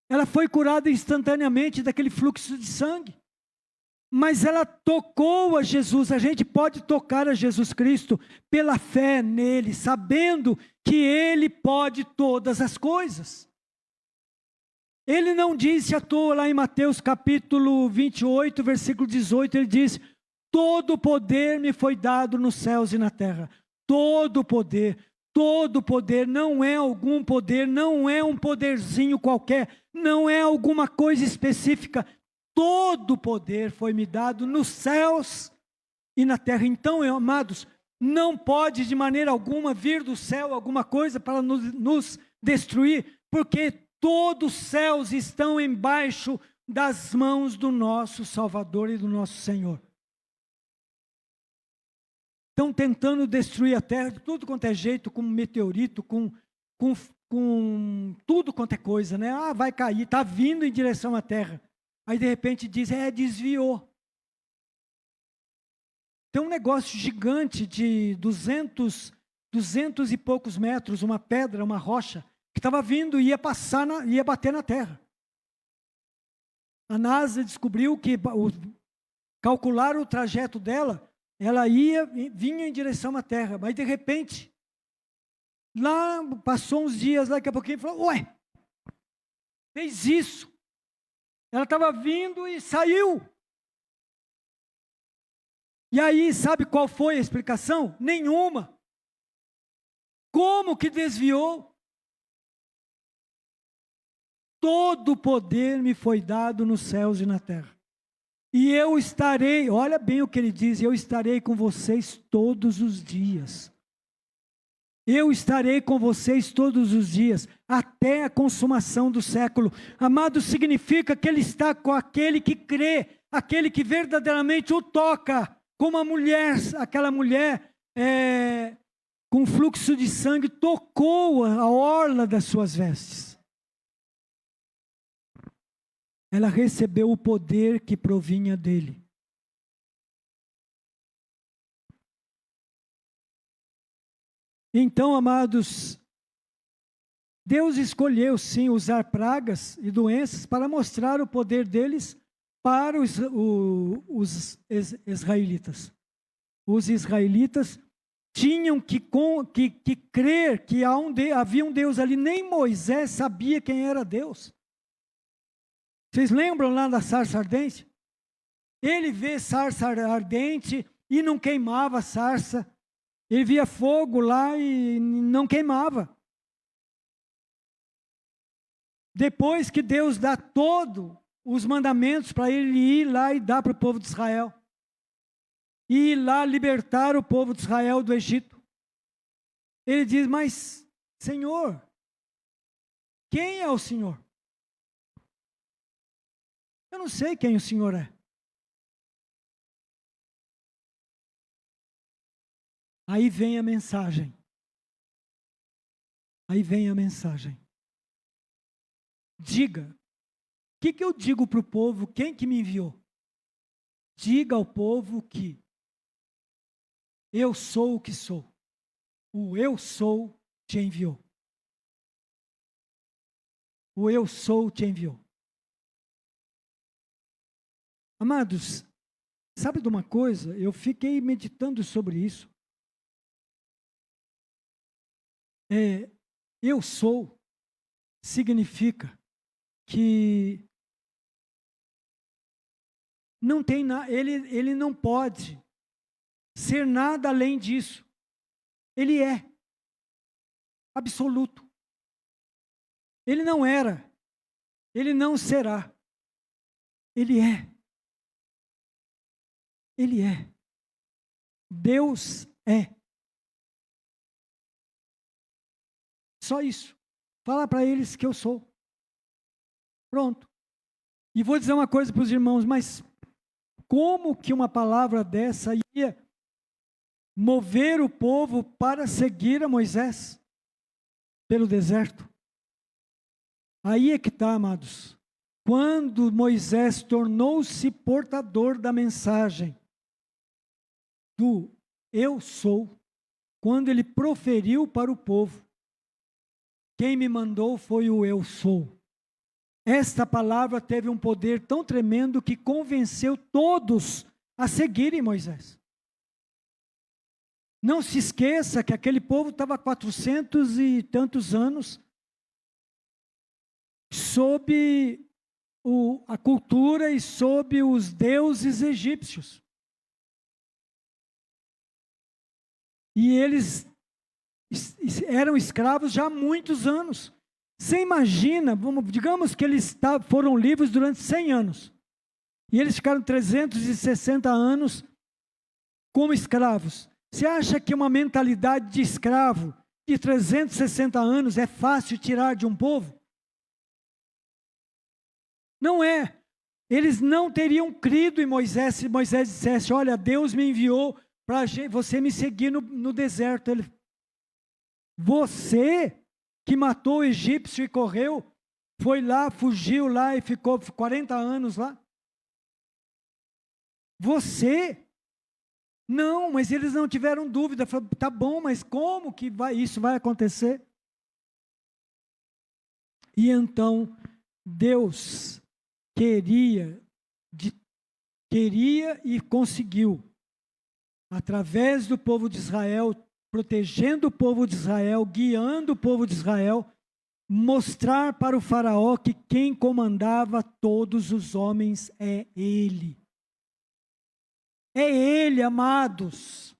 Ela foi curada instantaneamente daquele fluxo de sangue. Mas ela tocou a Jesus. A gente pode tocar a Jesus Cristo pela fé nele, sabendo que ele pode todas as coisas. Ele não disse à toa lá em Mateus capítulo 28, versículo 18, ele diz: todo poder me foi dado nos céus e na terra. Todo poder. Todo poder, não é algum poder, não é um poderzinho qualquer, não é alguma coisa específica. Todo poder foi me dado nos céus e na terra. Então, amados, não pode de maneira alguma vir do céu alguma coisa para nos destruir, porque todos os céus estão embaixo das mãos do nosso Salvador e do nosso Senhor. Estão tentando destruir a terra de tudo quanto é jeito, com meteorito, com tudo quanto é coisa, né? Ah, vai cair, está vindo em direção à terra. Aí de repente diz: desviou. Tem um negócio gigante de 200 e poucos metros, uma pedra, uma rocha, que estava vindo e ia bater na terra. A NASA descobriu que, calcularam o trajeto dela, ela vinha em direção à terra, mas de repente, lá passou uns dias, daqui a pouquinho, falou: ué, fez isso. Ela estava vindo e saiu. E aí, sabe qual foi a explicação? Nenhuma. Como que desviou? Todo o poder me foi dado nos céus e na terra. E eu estarei, olha bem o que ele diz: eu estarei com vocês todos os dias. Eu estarei com vocês todos os dias, até a consumação do século. Amado, significa que ele está com aquele que crê, aquele que verdadeiramente o toca, como a mulher, aquela mulher com fluxo de sangue tocou a orla das suas vestes. Ela recebeu o poder que provinha dele. Então, amados, Deus escolheu sim usar pragas e doenças para mostrar o poder deles para os israelitas. Os israelitas tinham que crer que havia um Deus ali. Nem Moisés sabia quem era Deus. Vocês lembram lá da sarça ardente? Ele vê sarça ardente e não queimava a sarça. Ele via fogo lá e não queimava. Depois que Deus dá todos os mandamentos para ele ir lá e dar para o povo de Israel. E ir lá libertar o povo de Israel do Egito. Ele diz: mas, Senhor, quem é o Senhor? Eu não sei quem o Senhor é. Aí vem a mensagem. Aí vem a mensagem. Diga. O que eu digo para o povo? Quem que me enviou? Diga ao povo que eu sou o que sou. O eu sou te enviou. O eu sou te enviou. Amados, sabe de uma coisa? Eu fiquei meditando sobre isso. Eu sou significa que não tem ele não pode ser nada além disso. Ele é absoluto. Ele não era, ele não será. Ele é. Ele é. Deus é. Só isso. Fala para eles que eu sou. Pronto. E vou dizer uma coisa para os irmãos, mas como que uma palavra dessa ia mover o povo para seguir a Moisés? pelo deserto. Aí é que está, amados. Quando Moisés tornou-se portador da mensagem do eu sou, quando ele proferiu para o povo, quem me mandou foi o eu sou. Esta palavra teve um poder tão tremendo que convenceu todos a seguirem Moisés. Não se esqueça que aquele povo estava há 400 e tantos anos sob a cultura e sob os deuses egípcios. E eles eram escravos já há muitos anos. Você imagina, digamos que eles foram livres durante 100 anos. E eles ficaram 360 anos como escravos. Você acha que uma mentalidade de escravo de 360 anos é fácil tirar de um povo? Não é. Eles não teriam crido em Moisés se Moisés dissesse: olha, Deus me enviou para você me seguir no deserto. Você que matou o egípcio e correu, foi lá, fugiu lá e ficou 40 anos lá. Você? Não, mas eles não tiveram dúvida. Falaram, tá bom, mas como que isso vai acontecer? E então, Deus queria e conseguiu, através do povo de Israel, protegendo o povo de Israel, guiando o povo de Israel, mostrar para o faraó que quem comandava todos os homens é ele. É ele, amados.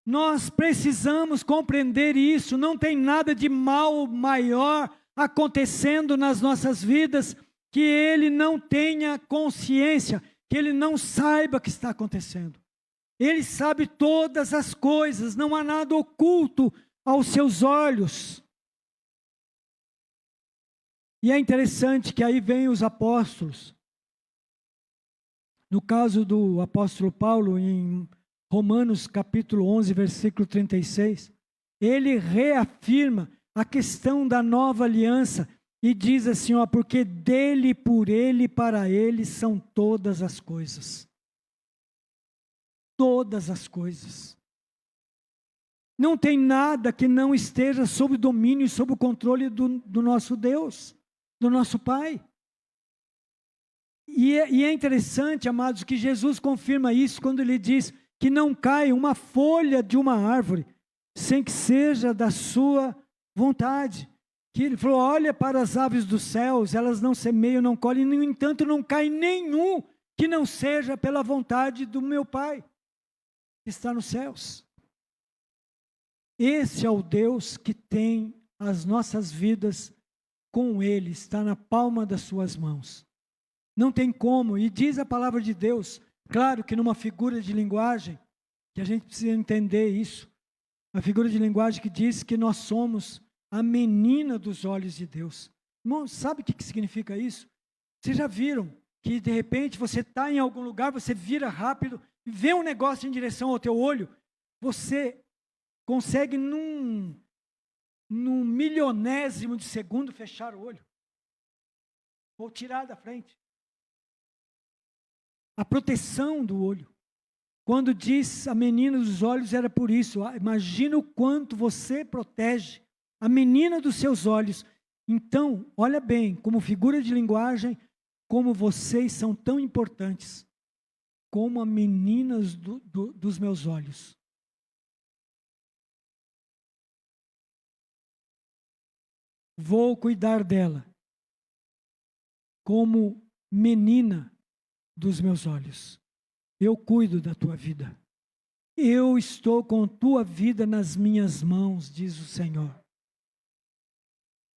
Nós precisamos compreender isso. Não tem nada de mal maior acontecendo nas nossas vidas que ele não tenha consciência, que ele não saiba o que está acontecendo. Ele sabe todas as coisas, não há nada oculto aos seus olhos. E é interessante que aí vem os apóstolos. No caso do apóstolo Paulo, em Romanos capítulo 11, versículo 36, ele reafirma a questão da nova aliança e diz assim, ó, porque dele, por ele e para ele são todas as coisas. Todas as coisas. Não tem nada que não esteja sob o domínio e sob o controle do nosso Deus, do nosso Pai. E é interessante, amados, que Jesus confirma isso quando ele diz que não cai uma folha de uma árvore sem que seja da sua vontade. Que ele falou, olha para as aves dos céus, elas não semeiam, não colhem, no entanto não cai nenhum que não seja pela vontade do meu Pai, que está nos céus. Esse é o Deus que tem as nossas vidas com Ele, está na palma das suas mãos. Não tem como, e diz a palavra de Deus, claro que numa figura de linguagem, que a gente precisa entender isso, a figura de linguagem que diz que nós somos a menina dos olhos de Deus. Irmão, sabe o que significa isso? Vocês já viram que de repente você está em algum lugar, você vira rápido, vê um negócio em direção ao teu olho, você consegue num milionésimo de segundo fechar o olho, ou tirar da frente. A proteção do olho. Quando diz a menina dos olhos, era por isso. Imagina o quanto você protege a menina dos seus olhos. Então, olha bem, como figura de linguagem, como vocês são tão importantes, como a menina dos meus olhos. Vou cuidar dela como menina dos meus olhos. Eu cuido da tua vida. Eu estou com tua vida nas minhas mãos, diz o Senhor.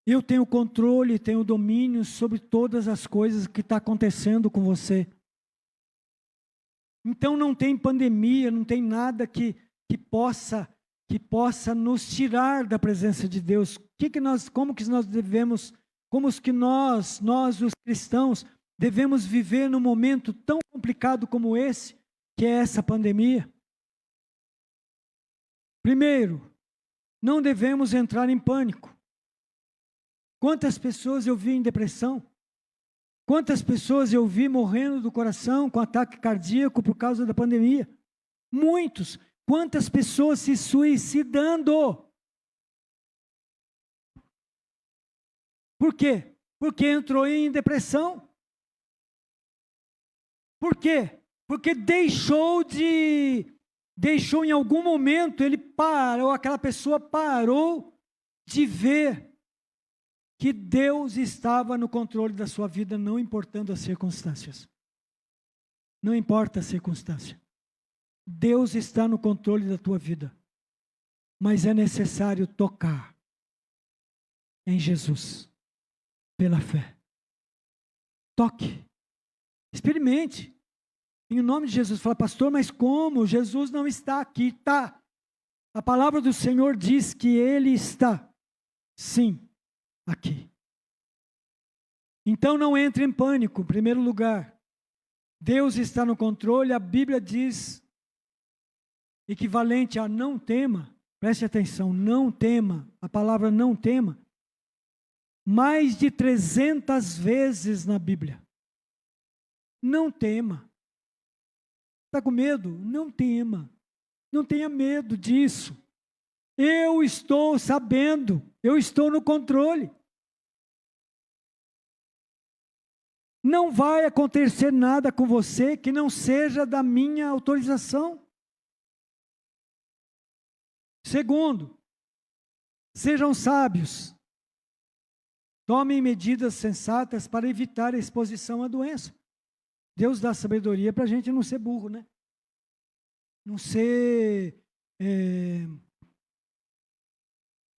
Eu tenho controle, tenho domínio sobre todas as coisas que estão acontecendo com você. Então não tem pandemia, não tem nada que possa nos tirar da presença de Deus. Como que nós devemos, nós os cristãos, devemos viver num momento tão complicado como esse, que é essa pandemia? Primeiro, não devemos entrar em pânico. Quantas pessoas eu vi em depressão? Quantas pessoas eu vi morrendo do coração com ataque cardíaco por causa da pandemia? Muitos. Quantas pessoas se suicidando? Por quê? Porque entrou em depressão. Por quê? Porque deixou em algum momento, ele parou, aquela pessoa parou de ver que Deus estava no controle da sua vida, não importando as circunstâncias. Não importa a circunstância. Deus está no controle da tua vida. Mas é necessário tocar em Jesus, pela fé. Toque. Experimente. Em nome de Jesus. Fala, pastor, mas como? Jesus não está aqui. Tá. A palavra do Senhor diz que Ele está. Sim. Aqui. Então não entre em pânico, em primeiro lugar. Deus está no controle, a Bíblia diz, equivalente a não tema, preste atenção, não tema, a palavra não tema, mais de 300 vezes na Bíblia. Não tema. Está com medo? Não tema. Não tenha medo disso. Eu estou sabendo, eu estou no controle. Não vai acontecer nada com você que não seja da minha autorização. Segundo, sejam sábios. Tomem medidas sensatas para evitar a exposição à doença. Deus dá sabedoria para a gente não ser burro, né? Não ser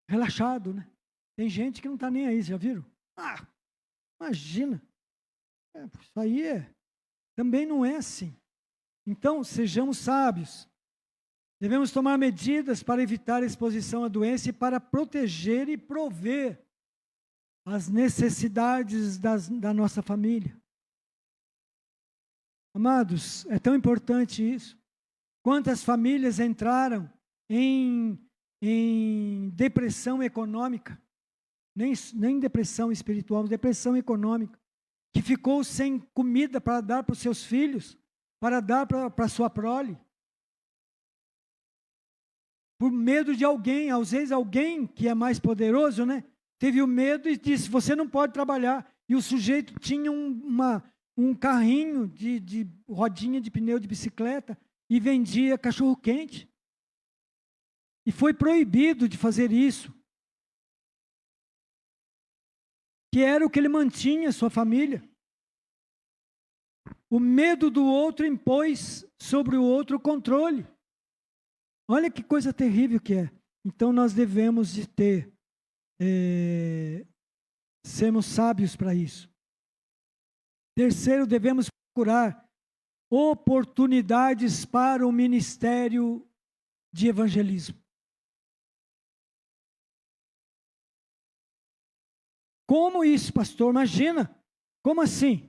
relaxado, né? Tem gente que não está nem aí, já viram? Ah, imagina. Isso aí também não é assim. Então, sejamos sábios. Devemos tomar medidas para evitar a exposição à doença e para proteger e prover as necessidades da nossa família. Amados, é tão importante isso. Quantas famílias entraram em depressão econômica, nem depressão espiritual, depressão econômica, que ficou sem comida para dar para os seus filhos, para dar para a sua prole. Por medo de alguém, às vezes alguém que é mais poderoso, né? Teve o medo e disse, você não pode trabalhar. E o sujeito tinha um carrinho de rodinha de pneu de bicicleta e vendia cachorro-quente. E foi proibido de fazer isso. Que era o que ele mantinha sua família. O medo do outro impôs sobre o outro o controle. Olha que coisa terrível que é. Então nós devemos de ter, sermos sábios para isso. Terceiro, devemos procurar oportunidades para o ministério de evangelismo. Como isso, pastor? Imagina. Como assim?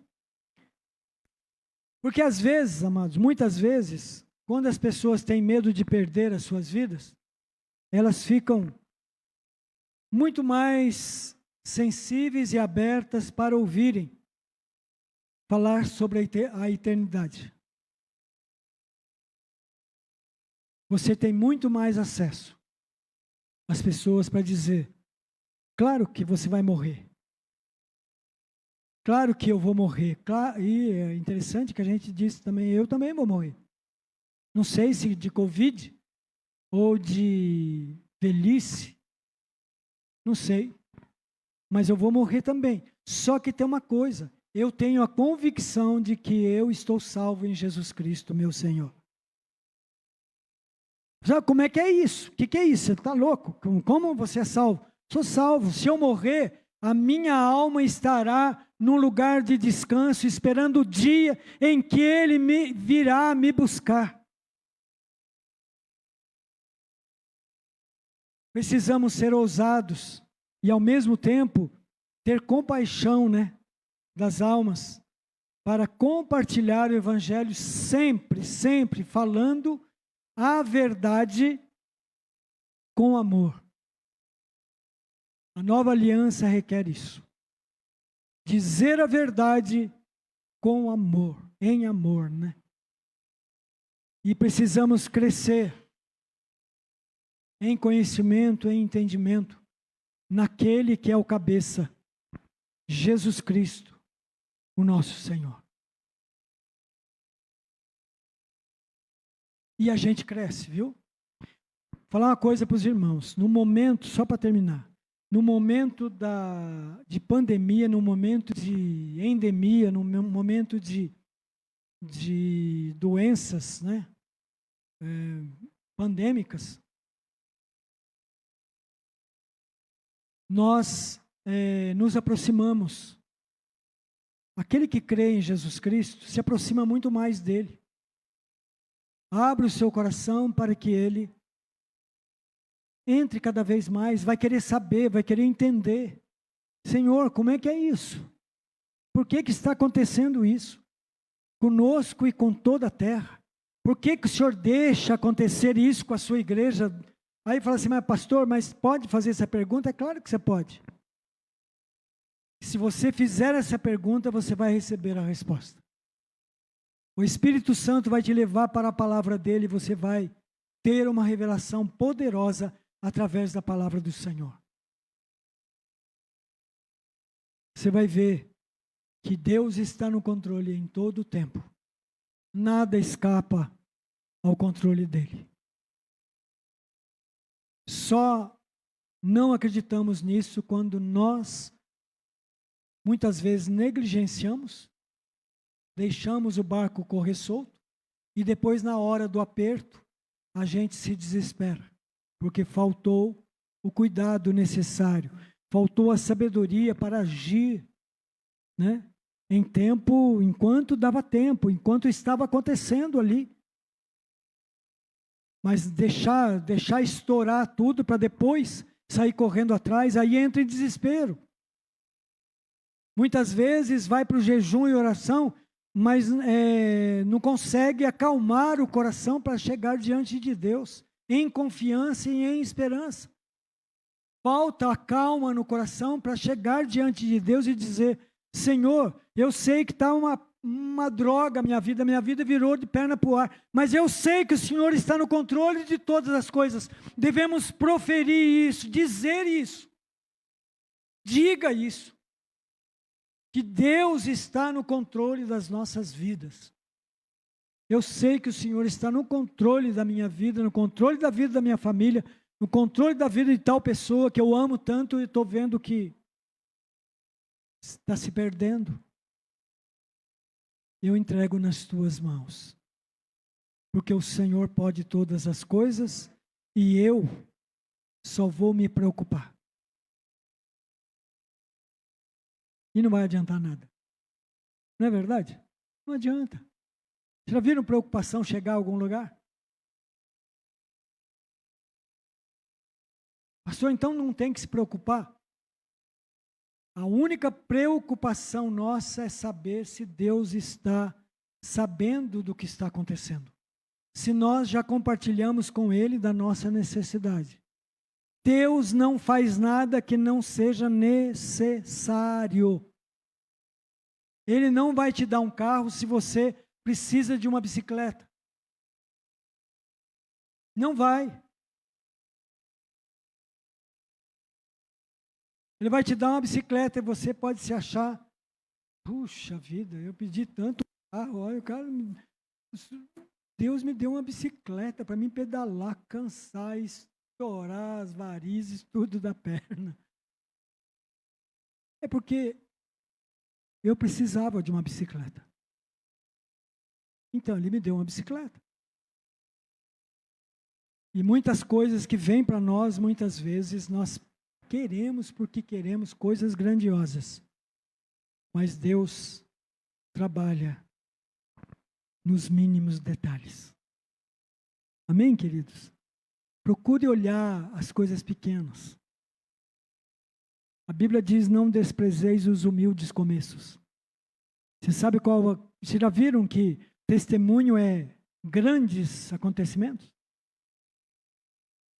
Porque às vezes, amados, muitas vezes, quando as pessoas têm medo de perder as suas vidas, elas ficam muito mais sensíveis e abertas para ouvirem falar sobre a eternidade. Você tem muito mais acesso às pessoas para dizer, claro que você vai morrer. Claro que eu vou morrer. E é interessante que a gente disse também, eu também vou morrer. Não sei se de Covid ou de velhice, não sei. Mas eu vou morrer também. Só que tem uma coisa, eu tenho a convicção de que eu estou salvo em Jesus Cristo, meu Senhor. Sabe como é que é isso? O que é isso? Você está louco? Como você é salvo? Sou salvo. Se eu morrer, a minha alma estará num lugar de descanso, esperando o dia em que Ele virá me buscar. Precisamos ser ousados e, ao mesmo tempo, ter compaixão, né, das almas, para compartilhar o Evangelho sempre, sempre falando a verdade com amor. A nova aliança requer isso. Dizer a verdade com amor, em amor, né? E precisamos crescer em conhecimento, em entendimento, naquele que é o cabeça, Jesus Cristo, o nosso Senhor. E a gente cresce, viu? Vou falar uma coisa para os irmãos. No momento, só para terminar, no momento de pandemia, no momento de endemia, no momento de doenças, né? Pandêmicas, nós nos aproximamos. Aquele que crê em Jesus Cristo se aproxima muito mais dele. Abre o seu coração para que ele entre cada vez mais, vai querer saber, vai querer entender. Senhor, como é que é isso? Por que está acontecendo isso? Conosco e com toda a terra. Por que o Senhor deixa acontecer isso com a sua igreja? Aí fala assim, mas pastor, mas pode fazer essa pergunta? É claro que você pode. Se você fizer essa pergunta, você vai receber a resposta. O Espírito Santo vai te levar para a palavra dele e você vai ter uma revelação poderosa através da palavra do Senhor. Você vai ver que Deus está no controle em todo o tempo. Nada escapa ao controle dele. Só não acreditamos nisso quando nós, muitas vezes, negligenciamos, deixamos o barco correr solto e depois, na hora do aperto, a gente se desespera, porque faltou o cuidado necessário, faltou a sabedoria para agir, né? Em tempo, enquanto dava tempo, enquanto estava acontecendo ali. Mas deixar estourar tudo para depois sair correndo atrás, aí entra em desespero. Muitas vezes vai para o jejum e oração, mas não consegue acalmar o coração para chegar diante de Deus, em confiança e em esperança. Falta a calma no coração para chegar diante de Deus e dizer, Senhor, eu sei que está uma droga minha vida virou de perna para o ar, mas eu sei que o Senhor está no controle de todas as coisas. Devemos proferir isso, dizer isso. Diga isso. Que Deus está no controle das nossas vidas. Eu sei que o Senhor está no controle da minha vida, no controle da vida da minha família, no controle da vida de tal pessoa que eu amo tanto e estou vendo que está se perdendo. Eu entrego nas tuas mãos, porque o Senhor pode todas as coisas e eu só vou me preocupar. E não vai adiantar nada. Não é verdade? Não adianta. Já viram preocupação chegar a algum lugar? Pastor, então não tem que se preocupar? A única preocupação nossa é saber se Deus está sabendo do que está acontecendo. Se nós já compartilhamos com Ele da nossa necessidade. Deus não faz nada que não seja necessário. Ele não vai te dar um carro se você precisa de uma bicicleta. Não vai. Ele vai te dar uma bicicleta e você pode se achar, puxa vida, eu pedi tanto carro, olha, o cara, Deus me deu uma bicicleta para mim pedalar, cansar, estourar as varizes, tudo da perna. É porque eu precisava de uma bicicleta. Então, ele me deu uma bicicleta. E muitas coisas que vêm para nós, muitas vezes, nós queremos porque queremos coisas grandiosas. Mas Deus trabalha nos mínimos detalhes. Amém, queridos? Procure olhar as coisas pequenas. A Bíblia diz, não desprezeis os humildes começos. Você sabe qual... Vocês já viram que testemunho é grandes acontecimentos?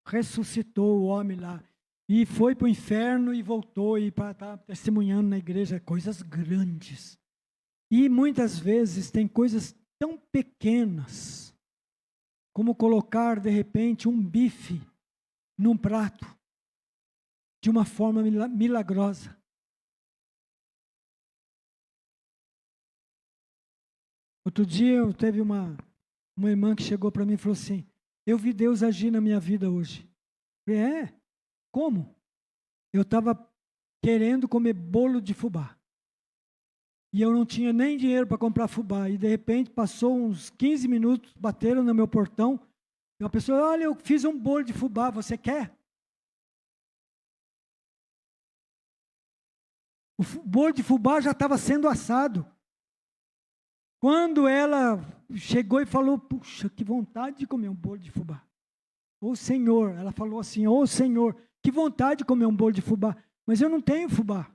Ressuscitou o homem lá. e foi para o inferno e voltou e está testemunhando na igreja coisas grandes. E muitas vezes tem coisas tão pequenas, como colocar de repente um bife num prato, de uma forma milagrosa. Outro dia teve uma irmã que chegou para mim e falou assim: eu vi Deus agir na minha vida hoje. Eu falei, como? Eu estava querendo comer bolo de fubá. E eu não tinha nem dinheiro para comprar fubá. E de repente passou uns 15 minutos, bateram no meu portão. E uma pessoa, olha, eu fiz um bolo de fubá, você quer? O bolo de fubá já estava sendo assado. Quando ela chegou e falou, puxa, que vontade de comer um bolo de fubá. Ô Senhor, ela falou assim, ô Senhor, que vontade de comer um bolo de fubá, mas eu não tenho fubá.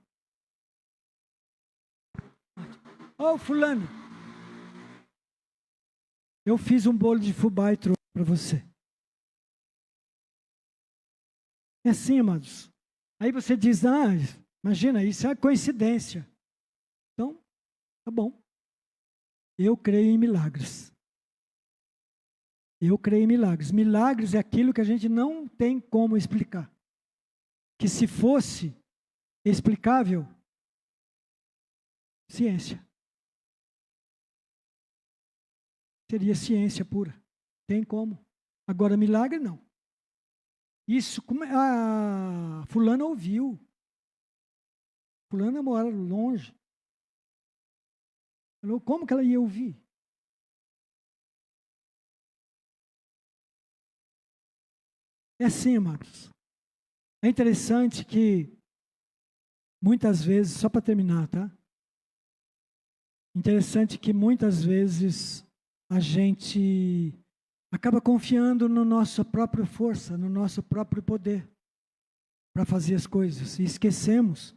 Ô fulano, eu fiz um bolo de fubá e trouxe para você. É assim, amados. Aí você diz, imagina, isso é coincidência. Então, tá bom. Eu creio em milagres. Eu creio em milagres. Milagres é aquilo que a gente não tem como explicar. Que se fosse explicável, ciência. Seria ciência pura. Tem como. Agora, milagre não. Isso, a fulana ouviu. Fulana mora longe. Falou, como que ela ia ouvir? É assim, amados. É interessante que muitas vezes, só para terminar, tá? Interessante que muitas vezes a gente acaba confiando na nossa própria força, no nosso próprio poder para fazer as coisas. E esquecemos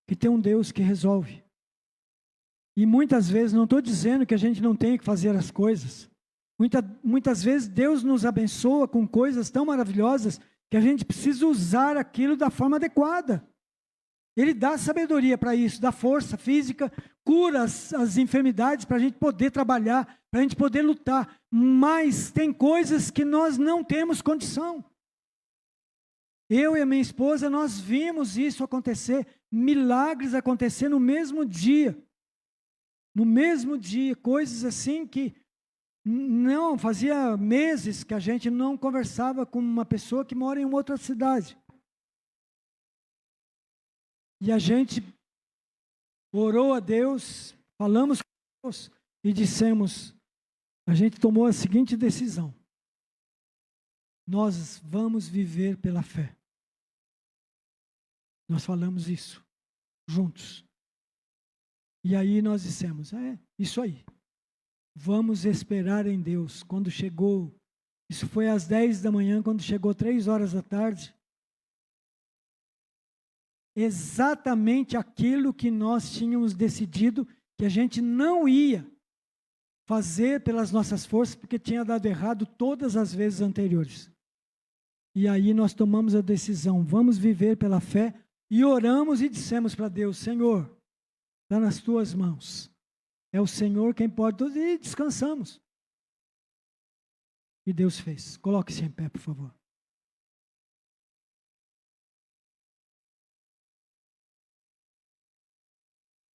que tem um Deus que resolve. E muitas vezes, não estou dizendo que a gente não tem que fazer as coisas. Muitas vezes Deus nos abençoa com coisas tão maravilhosas que a gente precisa usar aquilo da forma adequada. Ele dá sabedoria para isso, dá força física, cura as enfermidades para a gente poder trabalhar, para a gente poder lutar. Mas tem coisas que nós não temos condição. Eu e a minha esposa, nós vimos isso acontecer, milagres acontecer no mesmo dia. No mesmo dia, coisas assim que não, fazia meses que a gente não conversava com uma pessoa que mora em outra cidade. E a gente orou a Deus, falamos com Deus e dissemos, a gente tomou a seguinte decisão: nós vamos viver pela fé. Nós falamos isso juntos. E aí nós dissemos, isso aí. Vamos esperar em Deus. Quando chegou, isso foi às 10 da manhã, quando chegou 3 horas da tarde, exatamente aquilo que nós tínhamos decidido que a gente não ia fazer pelas nossas forças, porque tinha dado errado todas as vezes anteriores. E aí nós tomamos a decisão, vamos viver pela fé, e oramos e dissemos para Deus, Senhor, está nas tuas mãos. É o Senhor quem pode tudo, e descansamos. E Deus fez. Coloque-se em pé, por favor.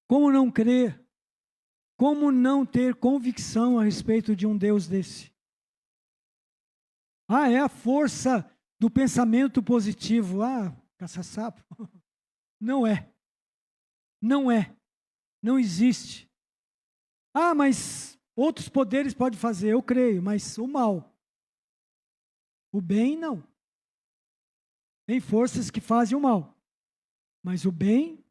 Como não crer? Como não ter convicção a respeito de um Deus desse? É a força do pensamento positivo. Caça-sapo. Não é. Não é. Não existe. Mas outros poderes podem fazer, eu creio, mas o mal. O bem, não. Tem forças que fazem o mal. Mas o bem,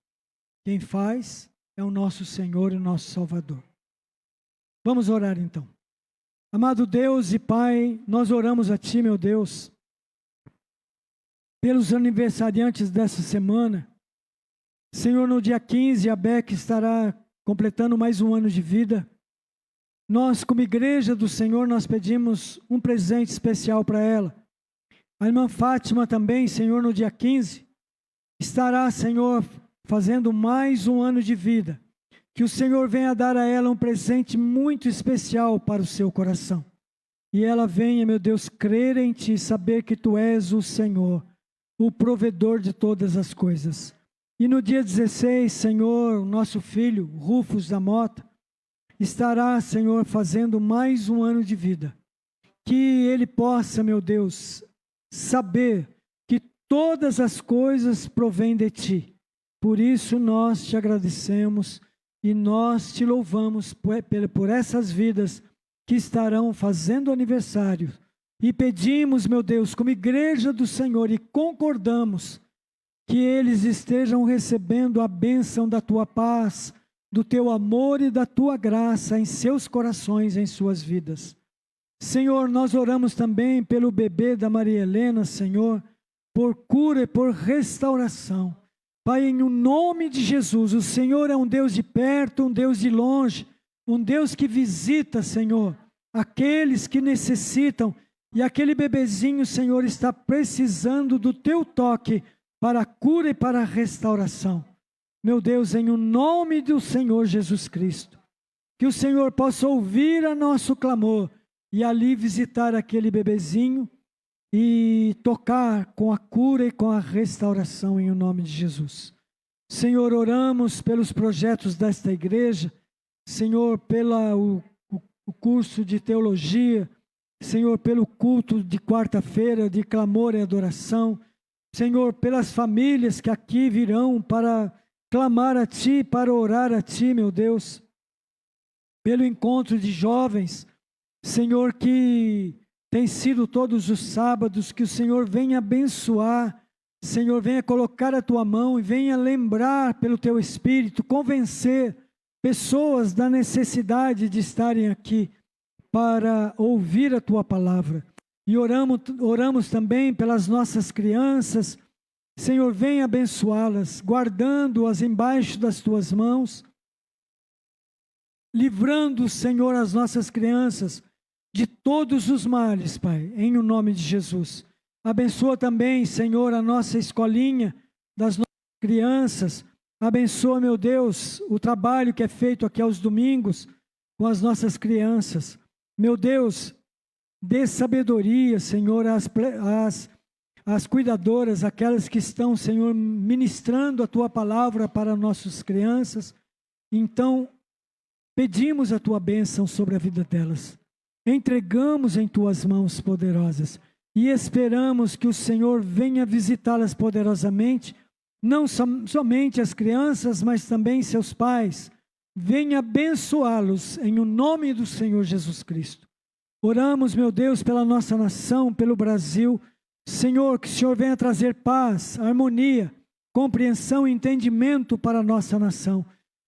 quem faz é o nosso Senhor e o nosso Salvador. Vamos orar então. Amado Deus e Pai, nós oramos a Ti, meu Deus, pelos aniversariantes dessa semana. Senhor, no dia 15, a Beck estará completando mais um ano de vida. Nós, como igreja do Senhor, nós pedimos um presente especial para ela. A irmã Fátima também, Senhor, no dia 15, estará, Senhor, fazendo mais um ano de vida. Que o Senhor venha dar a ela um presente muito especial para o seu coração. E ela venha, meu Deus, crer em Ti, saber que Tu és o Senhor, o provedor de todas as coisas. E no dia 16, Senhor, o nosso filho, Rufus da Mota, estará, Senhor, fazendo mais um ano de vida. Que ele possa, meu Deus, saber que todas as coisas provêm de Ti. Por isso nós Te agradecemos e nós Te louvamos por essas vidas que estarão fazendo aniversário. E pedimos, meu Deus, como igreja do Senhor, e concordamos que eles estejam recebendo a bênção da Tua paz, do Teu amor e da Tua graça em seus corações, em suas vidas. Senhor, nós oramos também pelo bebê da Maria Helena, Senhor, por cura e por restauração. Pai, em nome de Jesus, o Senhor é um Deus de perto, um Deus de longe, um Deus que visita, Senhor, aqueles que necessitam, e aquele bebezinho, Senhor, está precisando do Teu toque para a cura e para a restauração. Meu Deus, em nome do Senhor Jesus Cristo, que o Senhor possa ouvir a nosso clamor e ali visitar aquele bebezinho e tocar com a cura e com a restauração em nome de Jesus. Senhor, oramos pelos projetos desta igreja, Senhor, pelo curso de teologia, Senhor, pelo culto de quarta-feira de clamor e adoração, Senhor, pelas famílias que aqui virão para clamar a Ti, para orar a Ti, meu Deus, pelo encontro de jovens, Senhor, que tem sido todos os sábados, que o Senhor venha abençoar, Senhor, venha colocar a Tua mão e venha lembrar pelo Teu Espírito, convencer pessoas da necessidade de estarem aqui para ouvir a Tua palavra. E oramos também pelas nossas crianças, Senhor, venha abençoá-las, guardando-as embaixo das Tuas mãos, livrando, Senhor, as nossas crianças de todos os males, Pai, em o nome de Jesus. Abençoa também, Senhor, a nossa escolinha das nossas crianças. Abençoa, meu Deus, o trabalho que é feito aqui aos domingos com as nossas crianças. Meu Deus, dê sabedoria, Senhor, às cuidadoras, aquelas que estão, Senhor, ministrando a Tua palavra para nossas crianças. Então, pedimos a Tua bênção sobre a vida delas. Entregamos em Tuas mãos poderosas e esperamos que o Senhor venha visitá-las poderosamente, não somente as crianças, mas também seus pais. Venha abençoá-los em o nome do Senhor Jesus Cristo. Oramos, meu Deus, pela nossa nação, pelo Brasil. Senhor, que o Senhor venha trazer paz, harmonia, compreensão e entendimento para a nossa nação.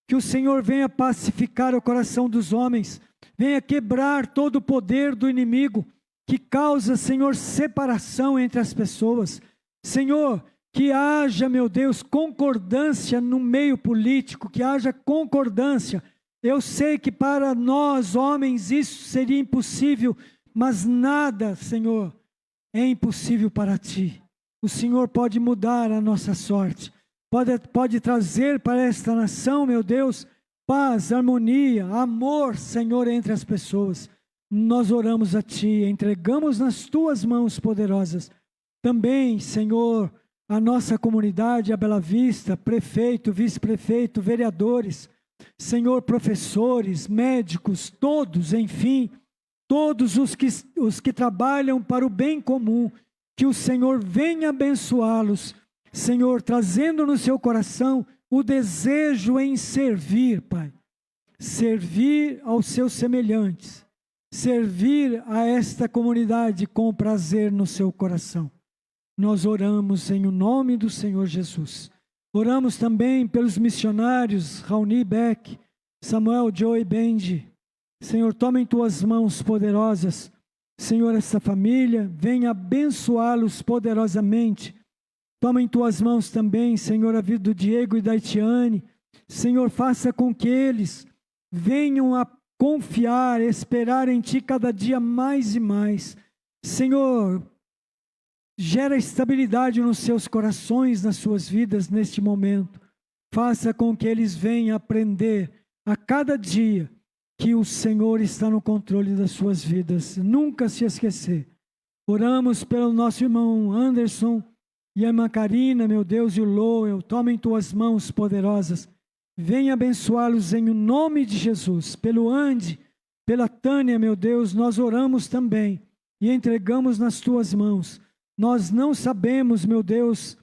Que o Senhor venha pacificar o coração dos homens, venha quebrar todo o poder do inimigo que causa, Senhor, separação entre as pessoas. Senhor, que haja, meu Deus, concordância no meio político, que haja concordância. Eu sei que para nós, homens, isso seria impossível, mas nada, Senhor, é impossível para Ti. O Senhor pode mudar a nossa sorte, pode trazer para esta nação, meu Deus, paz, harmonia, amor, Senhor, entre as pessoas. Nós oramos a Ti, entregamos nas Tuas mãos poderosas. Também, Senhor, a nossa comunidade, a Bela Vista, prefeito, vice-prefeito, vereadores, Senhor, professores, médicos, todos, enfim, todos os que trabalham para o bem comum, que o Senhor venha abençoá-los, Senhor, trazendo no seu coração o desejo em servir, Pai, servir aos seus semelhantes, servir a esta comunidade com prazer no seu coração. Nós oramos em o nome do Senhor Jesus. Oramos também pelos missionários Raoni Beck, Samuel Joey Benji. Senhor, toma em Tuas mãos poderosas, Senhor, essa família, venha abençoá-los poderosamente. Toma em Tuas mãos também, Senhor, a vida do Diego e da Itiane. Senhor, faça com que eles venham a confiar, esperar em Ti cada dia mais e mais. Senhor, Gera estabilidade nos seus corações, nas suas vidas neste momento. Faça com que eles venham aprender a cada dia que o Senhor está no controle das suas vidas. Nunca se esquecer. Oramos pelo nosso irmão Anderson e a irmã Karina, meu Deus, e o Lowell. Toma em tuas mãos poderosas. Venha abençoá-los em nome de Jesus. Pelo Andy, pela Tânia, meu Deus, nós oramos também e entregamos nas tuas mãos. Nós não sabemos, meu Deus,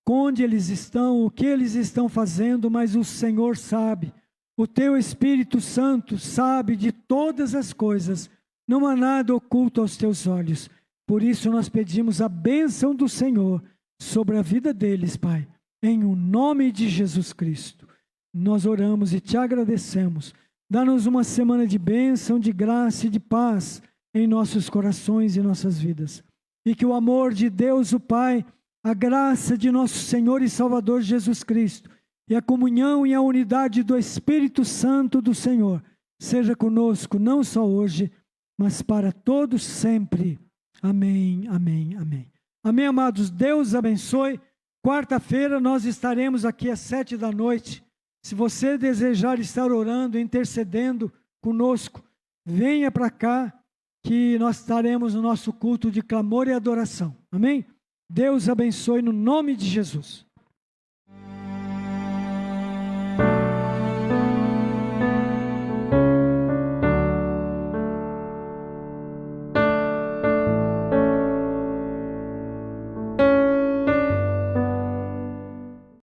onde eles estão, o que eles estão fazendo, mas o Senhor sabe. O teu Espírito Santo sabe de todas as coisas. Não há nada oculto aos teus olhos. Por isso nós pedimos a bênção do Senhor sobre a vida deles, Pai. Em o nome de Jesus Cristo. Nós oramos e te agradecemos. Dá-nos uma semana de bênção, de graça e de paz em nossos corações e nossas vidas. E que o amor de Deus, o Pai, a graça de nosso Senhor e Salvador Jesus Cristo e a comunhão e a unidade do Espírito Santo do Senhor seja conosco, não só hoje, mas para todos sempre. Amém, amém, amém. Amém, amados. Deus abençoe. Quarta-feira nós estaremos aqui às 7 da noite. Se você desejar estar orando, intercedendo conosco, venha para cá que nós estaremos no nosso culto de clamor e adoração. Amém? Deus abençoe no nome de Jesus.